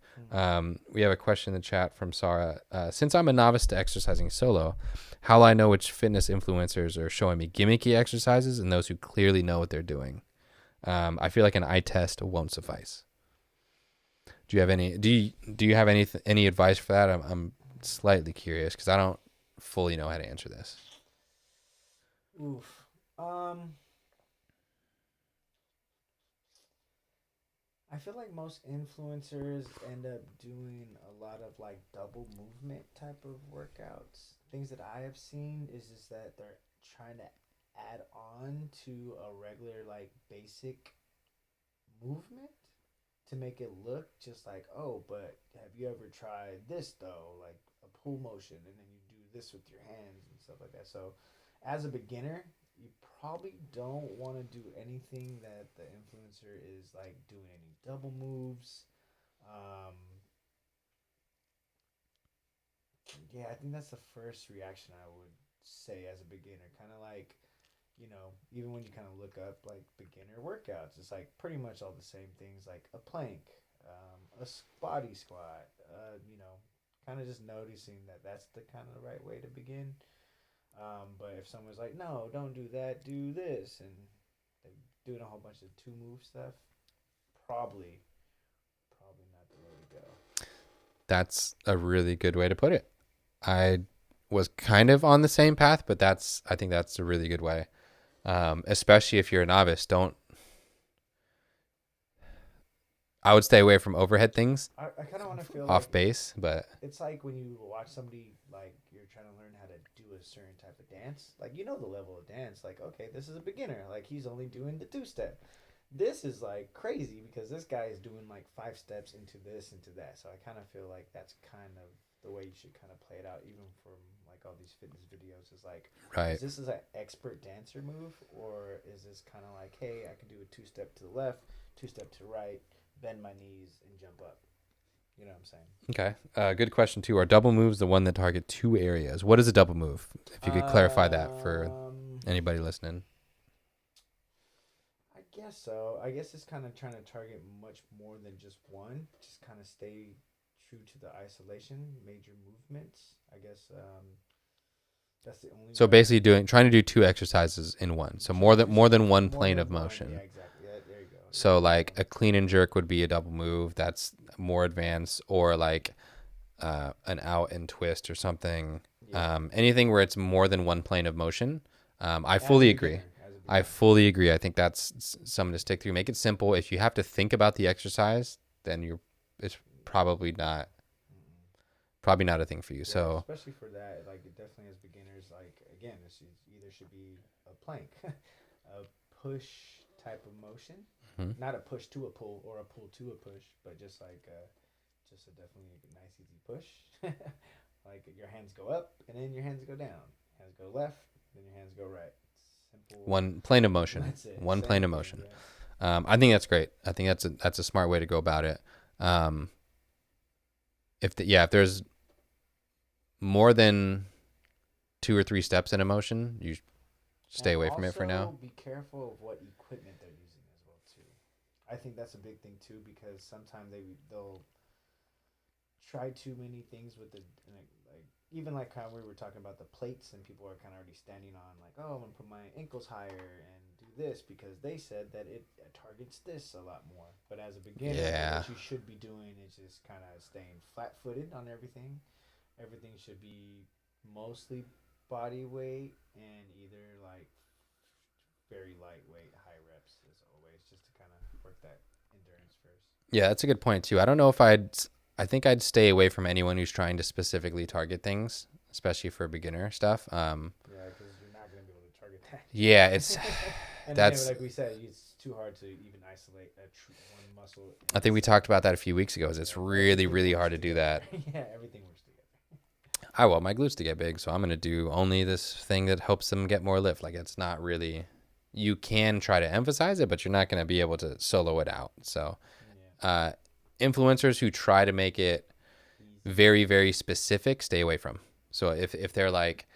[SPEAKER 2] We have a question in the chat from Sarah. Since I'm a novice to exercising solo, how will I know which fitness influencers are showing me gimmicky exercises and those who clearly know what they're doing? I feel like an eye test won't suffice. Do you have any advice for that? I'm slightly curious because I don't fully know how to answer this.
[SPEAKER 3] Oof. I feel like most influencers end up doing a lot of like double movement type of workouts. Things that I have seen is just that they're trying to add on to a regular like basic movement to make it look just like, oh, but have you ever tried this though, like a pull motion, and then you do this with your hands and stuff like that. So as a beginner, you probably don't want to do anything that the influencer is like doing any double moves. Um, yeah, I think that's the first reaction I would say as a beginner. Kind of like, even when you kind of look up like beginner workouts, it's like pretty much all the same things like a plank, a body squat, kind of just noticing that that's the kind of the right way to begin. But if someone's like, no, don't do that, do this, and they're doing a whole bunch of two move stuff, probably not the way to go.
[SPEAKER 2] That's a really good way to put it. I was kind of on the same path, but I think that's a really good way. Especially if you're a novice, I would stay away from overhead things.
[SPEAKER 3] I kind of want to feel
[SPEAKER 2] off
[SPEAKER 3] like
[SPEAKER 2] base, but
[SPEAKER 3] it's like when you watch somebody like you're trying to learn how to do a certain type of dance. Like the level of dance. Like okay, this is a beginner. Like he's only doing the 2-step. This is like crazy because this guy is doing like 5 steps into this into that. So I kind of feel like that's kind of the way you should kind of play it out, even from like all these fitness videos. Is like,
[SPEAKER 2] right.
[SPEAKER 3] Is this an expert dancer move, or is this kind of like, hey, I can do a 2-step to the left, 2-step to the right, bend my knees and jump up. You know what I'm saying?
[SPEAKER 2] Okay. Good question too. Are double moves the one that target 2 areas? What is a double move? If you could clarify that for anybody listening.
[SPEAKER 3] I guess so. I guess it's kind of trying to target much more than just one. Just kind of stay true to the isolation, major movements. I guess that's the only.
[SPEAKER 2] So basically trying to do 2 exercises in one. So more than one plane of motion.
[SPEAKER 3] Yeah, exactly. Yeah, there you go.
[SPEAKER 2] So like a clean and jerk would be a double move. That's more advanced, or like an out and twist or something. Yeah. Anything where it's more than one plane of motion. I fully agree. I fully agree. I think that's something to stick through. Make it simple. If you have to think about the exercise, then it's probably not a thing for you. Yeah, so
[SPEAKER 3] especially for that, like it definitely as beginners, like again, this either should be a plank, a push type of motion, not a push to a pull or a pull to a push, but just like just a definitely nice easy push. Like your hands go up and then your hands go down. Hands go left, then your hands go right. Simple.
[SPEAKER 2] One plane of motion. That's it. One plane of motion. Yeah. I think that's great. I think that's a smart way to go about it. If there's more than 2 or 3 steps in a motion, you stay away from it for now.
[SPEAKER 3] Be careful of what equipment they're using as well too. I think that's a big thing too, because sometimes they'll try too many things with like even like how we were talking about the plates, and people are kind of already standing on like, oh, I'm gonna put my ankles higher and do this because they said that it targets this a lot more. But as a beginner, what you should be doing is just kind of staying flat-footed on everything. Everything should be mostly body weight and either like very lightweight, high reps as always, just to kind of work that endurance first.
[SPEAKER 2] Yeah, that's a good point too. I don't know if I'd I think I'd stay away from anyone who's trying to specifically target things, especially for beginner stuff.
[SPEAKER 3] Yeah, because you're not gonna be able to target that.
[SPEAKER 2] Yeah, it's
[SPEAKER 3] And
[SPEAKER 2] that's.
[SPEAKER 3] again, like we said, it's too hard to even isolate one muscle.
[SPEAKER 2] I think we talked about that a few weeks ago. Is it's really really hard to do that.
[SPEAKER 3] Yeah, everything works together.
[SPEAKER 2] I want my glutes to get big, so I'm gonna do only this thing that helps them get more lift. Like it's not really. You can try to emphasize it, but you're not gonna be able to solo it out. So, influencers who try to make it very very specific, stay away from. So if they're like,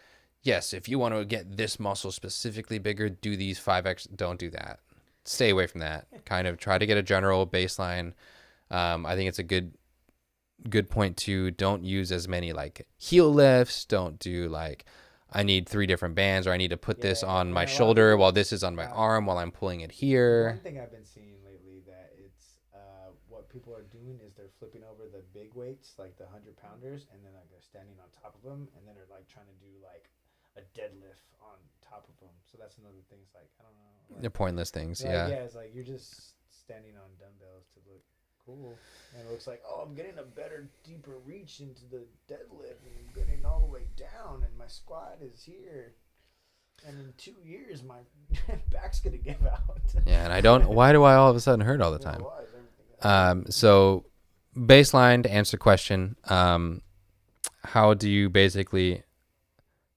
[SPEAKER 2] yes, if you want to get this muscle specifically bigger, do these 5x. Don't do that. Stay away from that. Kind of try to get a general baseline. I think it's a good point to don't use as many like heel lifts. Don't do like I need 3 different bands, or I need to put this on my shoulder while this is on my arm while I'm pulling it here.
[SPEAKER 3] One thing I've been seeing lately that it's what people are doing is they're flipping over the big weights, like the 100-pounders, and then like they're standing on top of them, and then they're like trying to do like a deadlift on top of them. So that's another thing. It's like I don't know. Like,
[SPEAKER 2] They're pointless things.
[SPEAKER 3] like,
[SPEAKER 2] Yeah.
[SPEAKER 3] Yeah, it's like you're just standing on dumbbells to look cool, and it looks like I'm getting a better, deeper reach into the deadlift, and I'm getting all the way down, and my squat is here. And in 2 years, my back's gonna give out.
[SPEAKER 2] Yeah, and I don't. Why do I all of a sudden hurt all the time? So baseline to answer the question. How do you basically?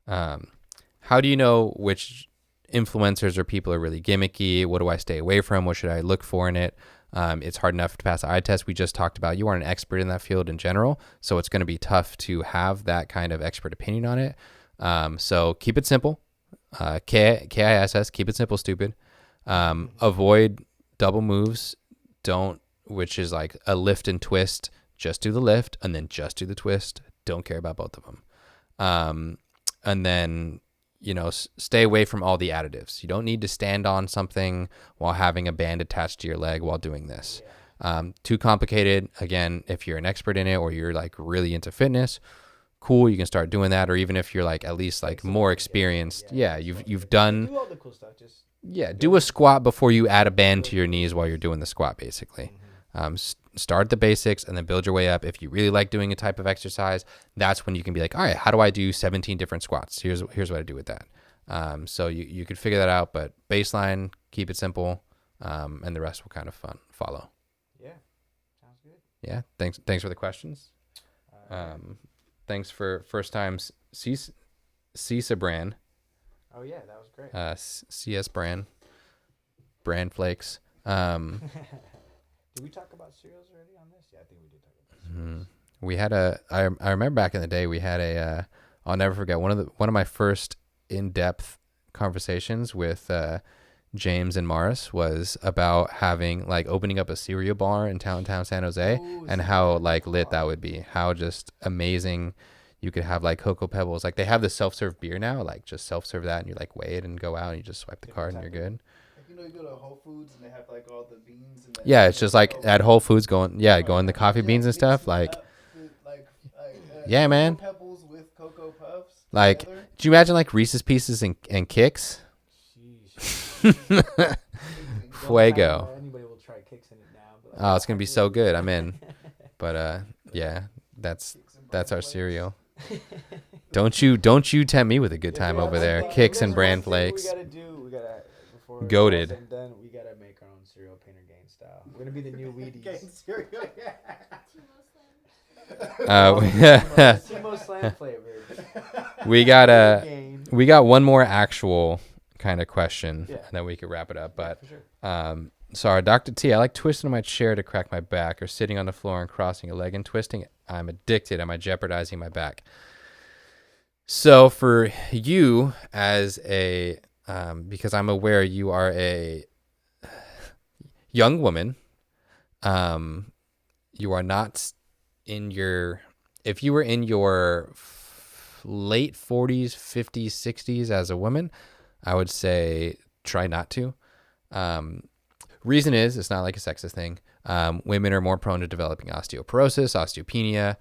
[SPEAKER 2] How do you know which influencers or people are really gimmicky? What do I stay away from? What should I look for in it? It's hard enough to pass the eye test. We just talked about you aren't an expert in that field in general, so it's going to be tough to have that kind of expert opinion on it. So keep it simple. KISS, keep it simple, stupid. Avoid double moves. Which is like a lift and twist. Just do the lift and then just do the twist. Don't care about both of them. And then, stay away from all the additives. You don't need to stand on something while having a band attached to your leg while doing this. Too complicated. Again, if you're an expert in it or you're like really into fitness, cool, you can start doing that. Or even if you're like at least like more experienced, you've done.
[SPEAKER 3] Do all the cool stuff. Just
[SPEAKER 2] do a squat before you add a band to your knees while you're doing the squat, basically. Start the basics and then build your way up. If you really like doing a type of exercise, that's when you can be like, all right, how do I do 17 different squats? Here's what I do with that. So you could figure that out, but baseline, keep it simple, and the rest will kind of follow.
[SPEAKER 3] Yeah, sounds good.
[SPEAKER 2] Yeah, thanks for the questions. Thanks for first time CISA brand.
[SPEAKER 3] Oh yeah, that was great.
[SPEAKER 2] CS brand flakes.
[SPEAKER 3] Did we talk about cereals already on this? Yeah, I think we did talk about cereals.
[SPEAKER 2] We had I remember back in the day we had I'll never forget one of my first in-depth conversations with James and Morris was about having like opening up a cereal bar in Town San Jose and how like lit that would be. How just amazing you could have like Cocoa Pebbles. Like they have the self-serve beer now, like just self-serve that and you like weigh it and go out and you just swipe the card and you're good.
[SPEAKER 4] You go to Whole Foods and they have like all the beans. And
[SPEAKER 2] it's just like at Whole Foods going the coffee beans and stuff. Like, yeah, man.
[SPEAKER 4] Pebbles with Cocoa Puffs.
[SPEAKER 2] Like, do you imagine like Reese's Pieces and Kicks? Fuego.
[SPEAKER 3] Anybody will try Kicks in it now. But
[SPEAKER 2] Oh, it's gonna be so good. I'm in. But yeah, that's our cereal. Don't you tempt me with a good time over there. Kicks and bran flakes.
[SPEAKER 3] We gotta before
[SPEAKER 2] Goated.
[SPEAKER 3] And then we gotta make our own cereal, Painter Gain style. We're gonna be the new Wheaties. Timo Slam flavored.
[SPEAKER 2] We got one more actual kind of question, and then we could wrap it up. But sorry, Dr. T, I like twisting my chair to crack my back, or sitting on the floor and crossing a leg and twisting. I'm addicted. Am I jeopardizing my back? So for you as a because I'm aware you are a young woman, you are not in your, if you were in your late 40s, 50s, 60s as a woman, I would say try not to. Reason is, it's not like a sexist thing. Women are more prone to developing osteoporosis, osteopenia,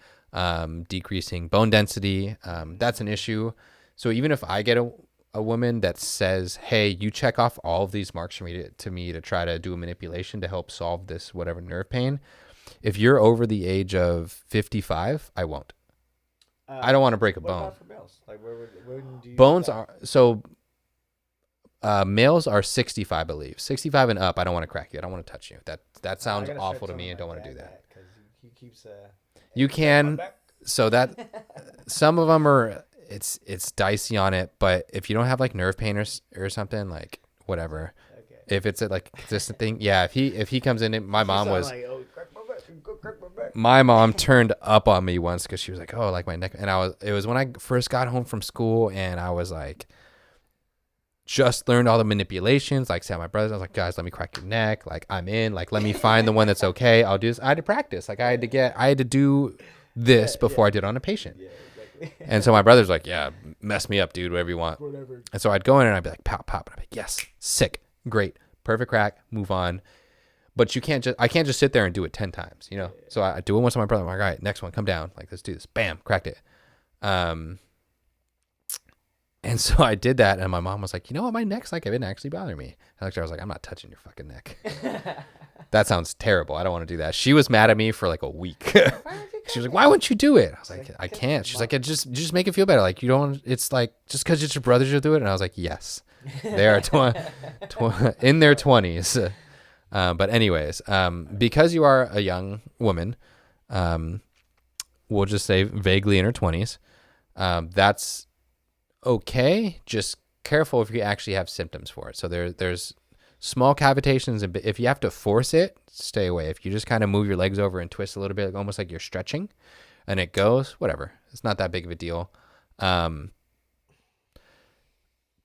[SPEAKER 2] decreasing bone density. That's an issue. So even if I get a woman that says, hey, you check off all of these marks for me to try to do a manipulation to help solve this whatever nerve pain, If you're over the age of 55, I won't. I don't want to break a
[SPEAKER 3] What
[SPEAKER 2] bone.
[SPEAKER 3] about for males? Like, where do you
[SPEAKER 2] Bones
[SPEAKER 3] stop?
[SPEAKER 2] are so. Males are 65, I believe. 65 and up. I don't want to crack you. I don't want to touch you. That sounds
[SPEAKER 3] I gotta
[SPEAKER 2] awful
[SPEAKER 3] start
[SPEAKER 2] to me,
[SPEAKER 3] telling
[SPEAKER 2] and
[SPEAKER 3] my
[SPEAKER 2] don't want to
[SPEAKER 3] dad
[SPEAKER 2] do that.
[SPEAKER 3] because he keeps
[SPEAKER 2] You
[SPEAKER 3] my
[SPEAKER 2] can.
[SPEAKER 3] back.
[SPEAKER 2] So that some of them are. It's dicey on it, but if you don't have like nerve pain or something, like whatever.
[SPEAKER 3] Okay.
[SPEAKER 2] If it's a like consistent thing, yeah. If he comes in, my mom was.
[SPEAKER 3] Like, oh, crack my back, crack my back.
[SPEAKER 2] My mom turned up on me once because she was like, "Oh, like my neck," and it was when I first got home from school, and I was like, just learned all the manipulations. Like, say, my brothers, I was like, "Guys, let me crack your neck. Like, I'm in. Like, let me find the one that's okay. I'll do this." I had to practice. Like, I had to do this before I did on a patient.
[SPEAKER 3] Yeah, exactly.
[SPEAKER 2] And so my brother's like, "Yeah, mess me up, dude. Whatever you want."
[SPEAKER 3] Whatever.
[SPEAKER 2] And so I'd go in and I'd be like, "Pop, pop," and I'd be like, "Yes, sick, great, perfect crack, move on." But I can't just sit there and do it 10 times, you know? So I do it once with my brother. I'm like, all right, next one, come down. Like, let's do this. Bam, cracked it. And so I did that. And my mom was like, you know what? My neck's like, it didn't actually bother me. I was like, I'm not touching your fucking neck. That sounds terrible. I don't want to do that. She was mad at me for like a week. She was like, why wouldn't you do it? I was like, I can't. She's like, just make it feel better. Like, you don't, it's like, just because it's your brothers, you'll do it. And I was like, yes, they are in their 20s. But anyways, because you are a young woman, we'll just say vaguely in her 20s, that's okay. Just careful if you actually have symptoms for it. So there's small cavitations, and if you have to force it, stay away. If you just kind of move your legs over and twist a little bit, almost like you're stretching, and it goes, whatever. It's not that big of a deal.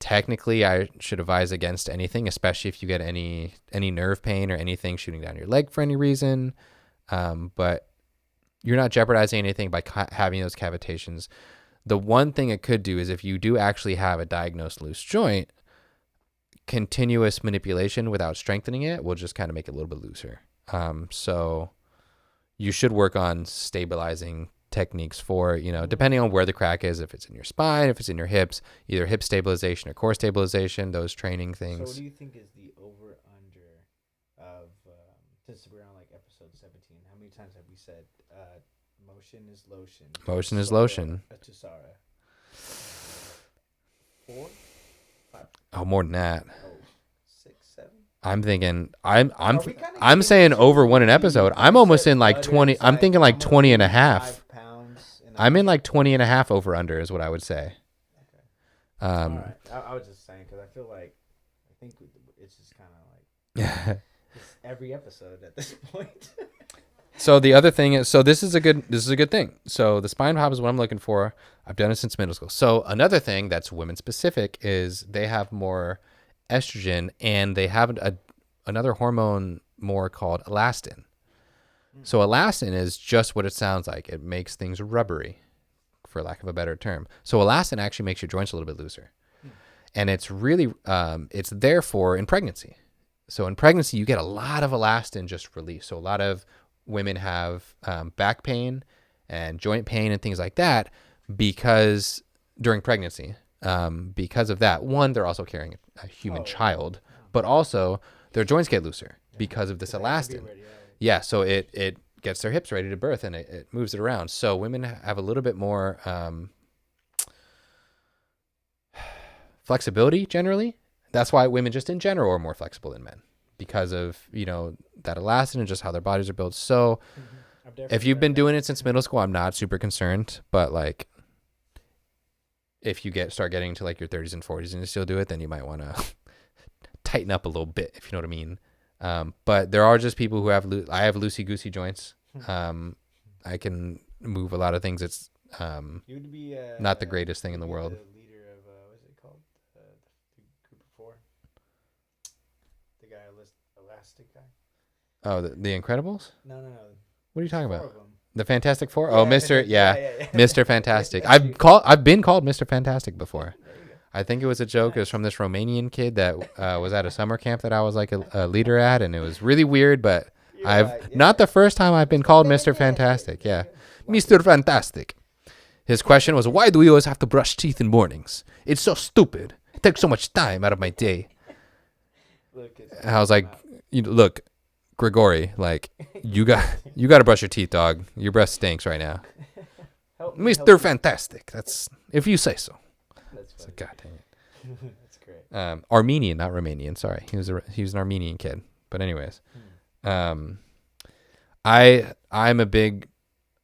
[SPEAKER 2] Technically, I should advise against anything, especially if you get any nerve pain or anything shooting down your leg for any reason. But you're not jeopardizing anything by having those cavitations. The one thing it could do is if you do actually have a diagnosed loose joint, continuous manipulation without strengthening it will just kind of make it a little bit looser. So you should work on stabilizing techniques for, depending on where the crack is, if it's in your spine, if it's in your hips, either hip stabilization or core stabilization, those training things.
[SPEAKER 3] So what do you think is the over-under of, since we're on like episode 17, how many times have we said motion is lotion?
[SPEAKER 2] Motion is lotion.
[SPEAKER 3] To Sarah. 4? 5?
[SPEAKER 2] Oh, more than that.
[SPEAKER 3] Oh, 6, 7?
[SPEAKER 2] I'm thinking I'm
[SPEAKER 3] kinda
[SPEAKER 2] saying
[SPEAKER 3] getting
[SPEAKER 2] over
[SPEAKER 3] to
[SPEAKER 2] one an
[SPEAKER 3] the-
[SPEAKER 2] episode.
[SPEAKER 3] you
[SPEAKER 2] I'm almost
[SPEAKER 3] said
[SPEAKER 2] in like
[SPEAKER 3] butter,
[SPEAKER 2] 20.
[SPEAKER 3] it's
[SPEAKER 2] I'm thinking like
[SPEAKER 3] almost
[SPEAKER 2] 20 and a half.
[SPEAKER 3] 5 pounds in a
[SPEAKER 2] I'm in
[SPEAKER 3] month.
[SPEAKER 2] like 20 and a half over under is what I would say.
[SPEAKER 3] All right. I was just saying because I feel like I think it's just kind of like it's every episode at this point.
[SPEAKER 2] So the other thing is, so this is a good thing. So the spine pop is what I'm looking for. I've done it since middle school. So another thing that's women specific is they have more estrogen, and they have another hormone more called elastin. So elastin is just what it sounds like. It makes things rubbery, for lack of a better term. So elastin actually makes your joints a little bit looser. And it's really, it's there for in pregnancy. So in pregnancy, you get a lot of elastin just released. So a lot of women have back pain and joint pain and things like that because during pregnancy, because of that. One, they're also carrying a human child, but also their joints get looser because of this elastin. Yeah, so it gets their hips ready to birth, and it moves it around. So women have a little bit more flexibility generally. That's why women just in general are more flexible than men because of, that elastin and just how their bodies are built. So if you've been doing it since middle school, I'm not super concerned, but like if you start getting to like your 30s and 40s and you still do it, then you might want to tighten up a little bit, if you know what I mean. But there are just people who I have loosey-goosey joints. I can move a lot of things. It's
[SPEAKER 3] You would be
[SPEAKER 2] not the greatest thing in the
[SPEAKER 3] you'd be
[SPEAKER 2] world.
[SPEAKER 3] The leader of what's it called? The group of 4. The guy, elastic guy.
[SPEAKER 2] Oh, the Incredibles?
[SPEAKER 3] No.
[SPEAKER 2] What are you talking
[SPEAKER 3] 4
[SPEAKER 2] about?
[SPEAKER 3] of them.
[SPEAKER 2] The Fantastic Four?
[SPEAKER 3] Yeah,
[SPEAKER 2] Oh, Mr. Yeah,
[SPEAKER 3] yeah.
[SPEAKER 2] Mr. Fantastic. I've been called Mr. Fantastic before.
[SPEAKER 3] There you go.
[SPEAKER 2] I think it was a joke. It was from this Romanian kid that was at a summer camp that I was like a leader at, and it was really weird. But not the first time I've been called Mr. Fantastic. Yeah, Mr. Fantastic. His question was, "Why do we always have to brush teeth in mornings? It's so stupid. It takes so much time out of my day."
[SPEAKER 3] Look,
[SPEAKER 2] And I was like, look, Grigori, like you got to brush your teeth, dog. Your breath stinks right now.
[SPEAKER 3] Help me, help
[SPEAKER 2] Mr.
[SPEAKER 3] you.
[SPEAKER 2] Fantastic. That's if you say so.
[SPEAKER 3] That's
[SPEAKER 2] It's
[SPEAKER 3] funny.
[SPEAKER 2] like, God dang it.
[SPEAKER 3] That's great.
[SPEAKER 2] Armenian, not Romanian. Sorry, he was an Armenian kid. But anyways, I'm a big.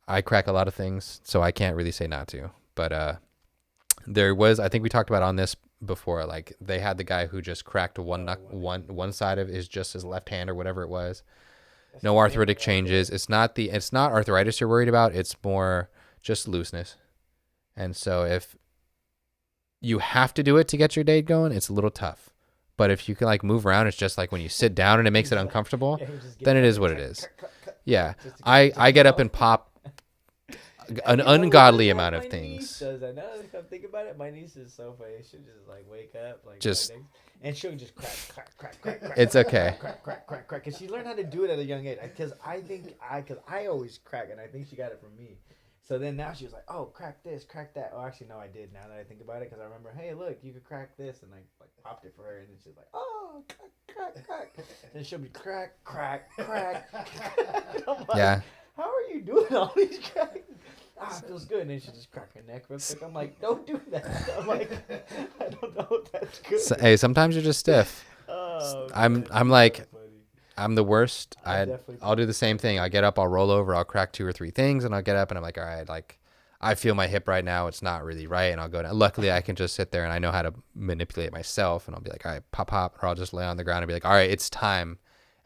[SPEAKER 2] I crack a lot of things, so I can't really say not to. But there was, I think we talked about on this before. Like they had the guy who just cracked one side of his left hand or whatever it was.
[SPEAKER 3] That's
[SPEAKER 2] No
[SPEAKER 3] the
[SPEAKER 2] arthritic
[SPEAKER 3] thing right
[SPEAKER 2] changes.
[SPEAKER 3] there.
[SPEAKER 2] It's not arthritis you're worried about. It's more just looseness. And so if you have to do it to get your day going, it's a little tough. But if you can like move around, it's just like when you sit down and it makes it uncomfortable,
[SPEAKER 3] Yeah, he just gets
[SPEAKER 2] then it
[SPEAKER 3] up
[SPEAKER 2] is
[SPEAKER 3] and
[SPEAKER 2] what it
[SPEAKER 3] cut,
[SPEAKER 2] is.
[SPEAKER 3] cut, cut, cut,
[SPEAKER 2] Yeah.
[SPEAKER 3] just to get
[SPEAKER 2] I get up
[SPEAKER 3] off.
[SPEAKER 2] and pop an
[SPEAKER 3] You know,
[SPEAKER 2] ungodly
[SPEAKER 3] like
[SPEAKER 2] amount
[SPEAKER 3] my
[SPEAKER 2] of
[SPEAKER 3] niece
[SPEAKER 2] things.
[SPEAKER 3] does that. Now that I'm thinking about it, my niece is so funny. She'll just like wake up, like
[SPEAKER 2] Just-
[SPEAKER 3] right next, and she'll just crack.
[SPEAKER 2] It's okay.
[SPEAKER 3] Crack. Cause she learned how to do it at a young age. Cause I always crack, and I think she got it from me. So then now she was like, oh, crack this, crack that. Oh, actually, no, I did. Now that I think about it, because I remember, hey, look, you could crack this, and I like popped it for her, and then she's like, oh, crack. Then she'll be crack. I'm like,
[SPEAKER 2] Yeah.
[SPEAKER 3] how are you doing all these cracks? It feels good. And then she just crack her neck real quick. I'm like, don't do that. I'm like, I don't know if that's good.
[SPEAKER 2] So, hey, sometimes you're just stiff.
[SPEAKER 3] Oh,
[SPEAKER 2] I'm
[SPEAKER 3] man,
[SPEAKER 2] like-
[SPEAKER 3] so funny.
[SPEAKER 2] I'm the worst.
[SPEAKER 3] definitely
[SPEAKER 2] I'll do the same thing. I get up, I'll roll over, I'll crack 2 or 3 things, and I'll get up and I'm like, all right, like I feel my hip right now. It's not really right, and I'll go down. Luckily, I can just sit there and I know how to manipulate myself, and I'll be like, all right, pop, or I'll just lay on the ground and be like, all right, it's time,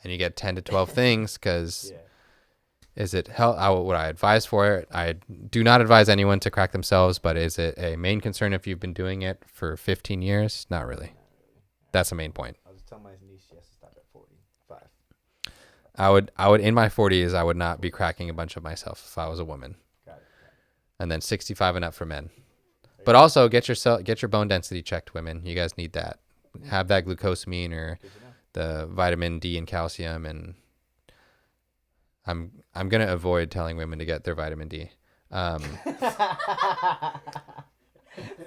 [SPEAKER 2] and you get 10 to 12 things because.
[SPEAKER 3] Yeah.
[SPEAKER 2] Is it would I advise for it? I do not advise anyone to crack themselves, but is it a main concern if you've been doing it for 15 years? Not really. That's the main point.
[SPEAKER 3] I'll just tell my niece she has to stop at 45.
[SPEAKER 2] I would in my 40s, I would not be cracking a bunch of myself if I was a woman.
[SPEAKER 3] Got it.
[SPEAKER 2] And then 65 and up for men. But also get your bone density checked, women. You guys need that. Have that glucosamine or
[SPEAKER 3] Good to know.
[SPEAKER 2] the vitamin D and calcium, and I'm gonna avoid telling women to get their vitamin D.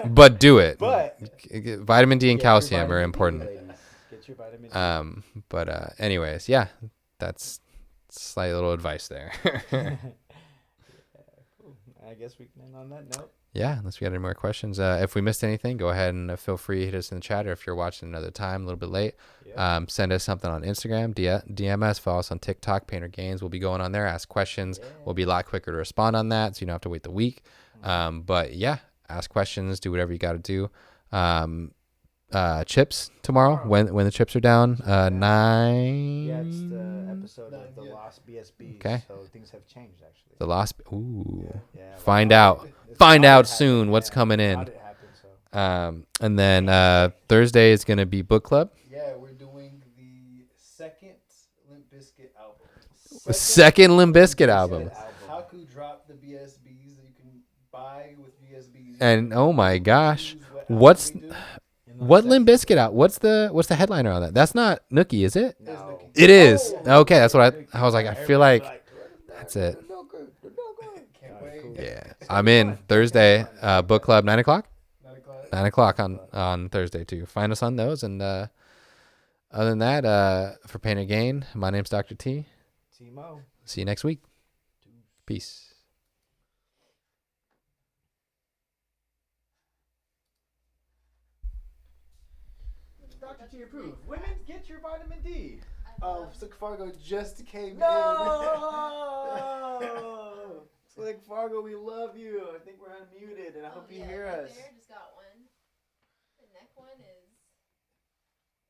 [SPEAKER 2] But do it.
[SPEAKER 3] But
[SPEAKER 2] Vitamin D and
[SPEAKER 3] get your
[SPEAKER 2] calcium are
[SPEAKER 3] vitamin D,
[SPEAKER 2] important.
[SPEAKER 3] ladies. Get your vitamin D.
[SPEAKER 2] But anyways, yeah, that's slight little advice there.
[SPEAKER 3] Cool. I guess we can end on that note.
[SPEAKER 2] Yeah, unless we got any more questions. If we missed anything, go ahead and feel free to hit us in the chat, or if you're watching another time, a little bit late,
[SPEAKER 3] Yeah.
[SPEAKER 2] send us something on Instagram, DM us, follow us on TikTok, Painter Games. We'll be going on there, ask questions.
[SPEAKER 3] Yeah.
[SPEAKER 2] We'll be a lot quicker to respond on that, so you don't have to wait the week. But yeah, ask questions, do whatever you got to do. Chips tomorrow when the chips are down, 9.
[SPEAKER 3] Yeah, it's the episode of the
[SPEAKER 4] Yeah.
[SPEAKER 3] Lost BSBs.
[SPEAKER 2] Okay.
[SPEAKER 3] So things have changed actually.
[SPEAKER 2] The lost. Ooh.
[SPEAKER 3] Yeah.
[SPEAKER 2] Find
[SPEAKER 3] audit-
[SPEAKER 2] out.
[SPEAKER 3] it's
[SPEAKER 2] Find
[SPEAKER 3] audit
[SPEAKER 2] out
[SPEAKER 3] happened,
[SPEAKER 2] soon what's
[SPEAKER 3] yeah.
[SPEAKER 2] coming in.
[SPEAKER 3] Audit happened, so.
[SPEAKER 2] And then Thursday is gonna be book club.
[SPEAKER 4] Yeah, we're doing the second Limp Bizkit album.
[SPEAKER 2] Second Limp Bizkit album.
[SPEAKER 4] Haku dropped the BSBs that you can buy with BSBs.
[SPEAKER 2] And oh my gosh,
[SPEAKER 4] Choose what
[SPEAKER 2] what's
[SPEAKER 4] album we do.
[SPEAKER 2] what Limp Bizkit out? What's the headliner on that? That's not Nookie, is it?
[SPEAKER 3] No.
[SPEAKER 2] It is.
[SPEAKER 3] Oh,
[SPEAKER 2] Okay, that's what I was like. I feel like that's it.
[SPEAKER 4] Can't wait.
[SPEAKER 3] Cool.
[SPEAKER 2] Yeah, I'm in Thursday. Book club 9 o'clock.
[SPEAKER 4] 9 o'clock.
[SPEAKER 2] 9 o'clock on Thursday too. Find us on those. And other than that, for Pain and Gain, my name's Dr. T.
[SPEAKER 3] TMO.
[SPEAKER 2] See you next week. Peace.
[SPEAKER 3] Dr. T approved. Women, get your vitamin D.
[SPEAKER 4] Slick Fargo just came
[SPEAKER 3] No! Slick Fargo, we love you. I think we're unmuted, and I hope you hear us.
[SPEAKER 5] There, just got one. The neck one is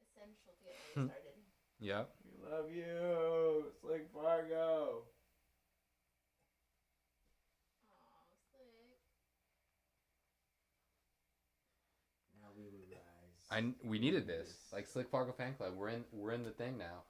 [SPEAKER 5] essential to get me started.
[SPEAKER 2] Yep.
[SPEAKER 3] We love you, Slick Fargo.
[SPEAKER 5] Aw, slick.
[SPEAKER 3] Now we will rise.
[SPEAKER 2] We needed this. Like Slick Fargo fan club. We're in the thing now.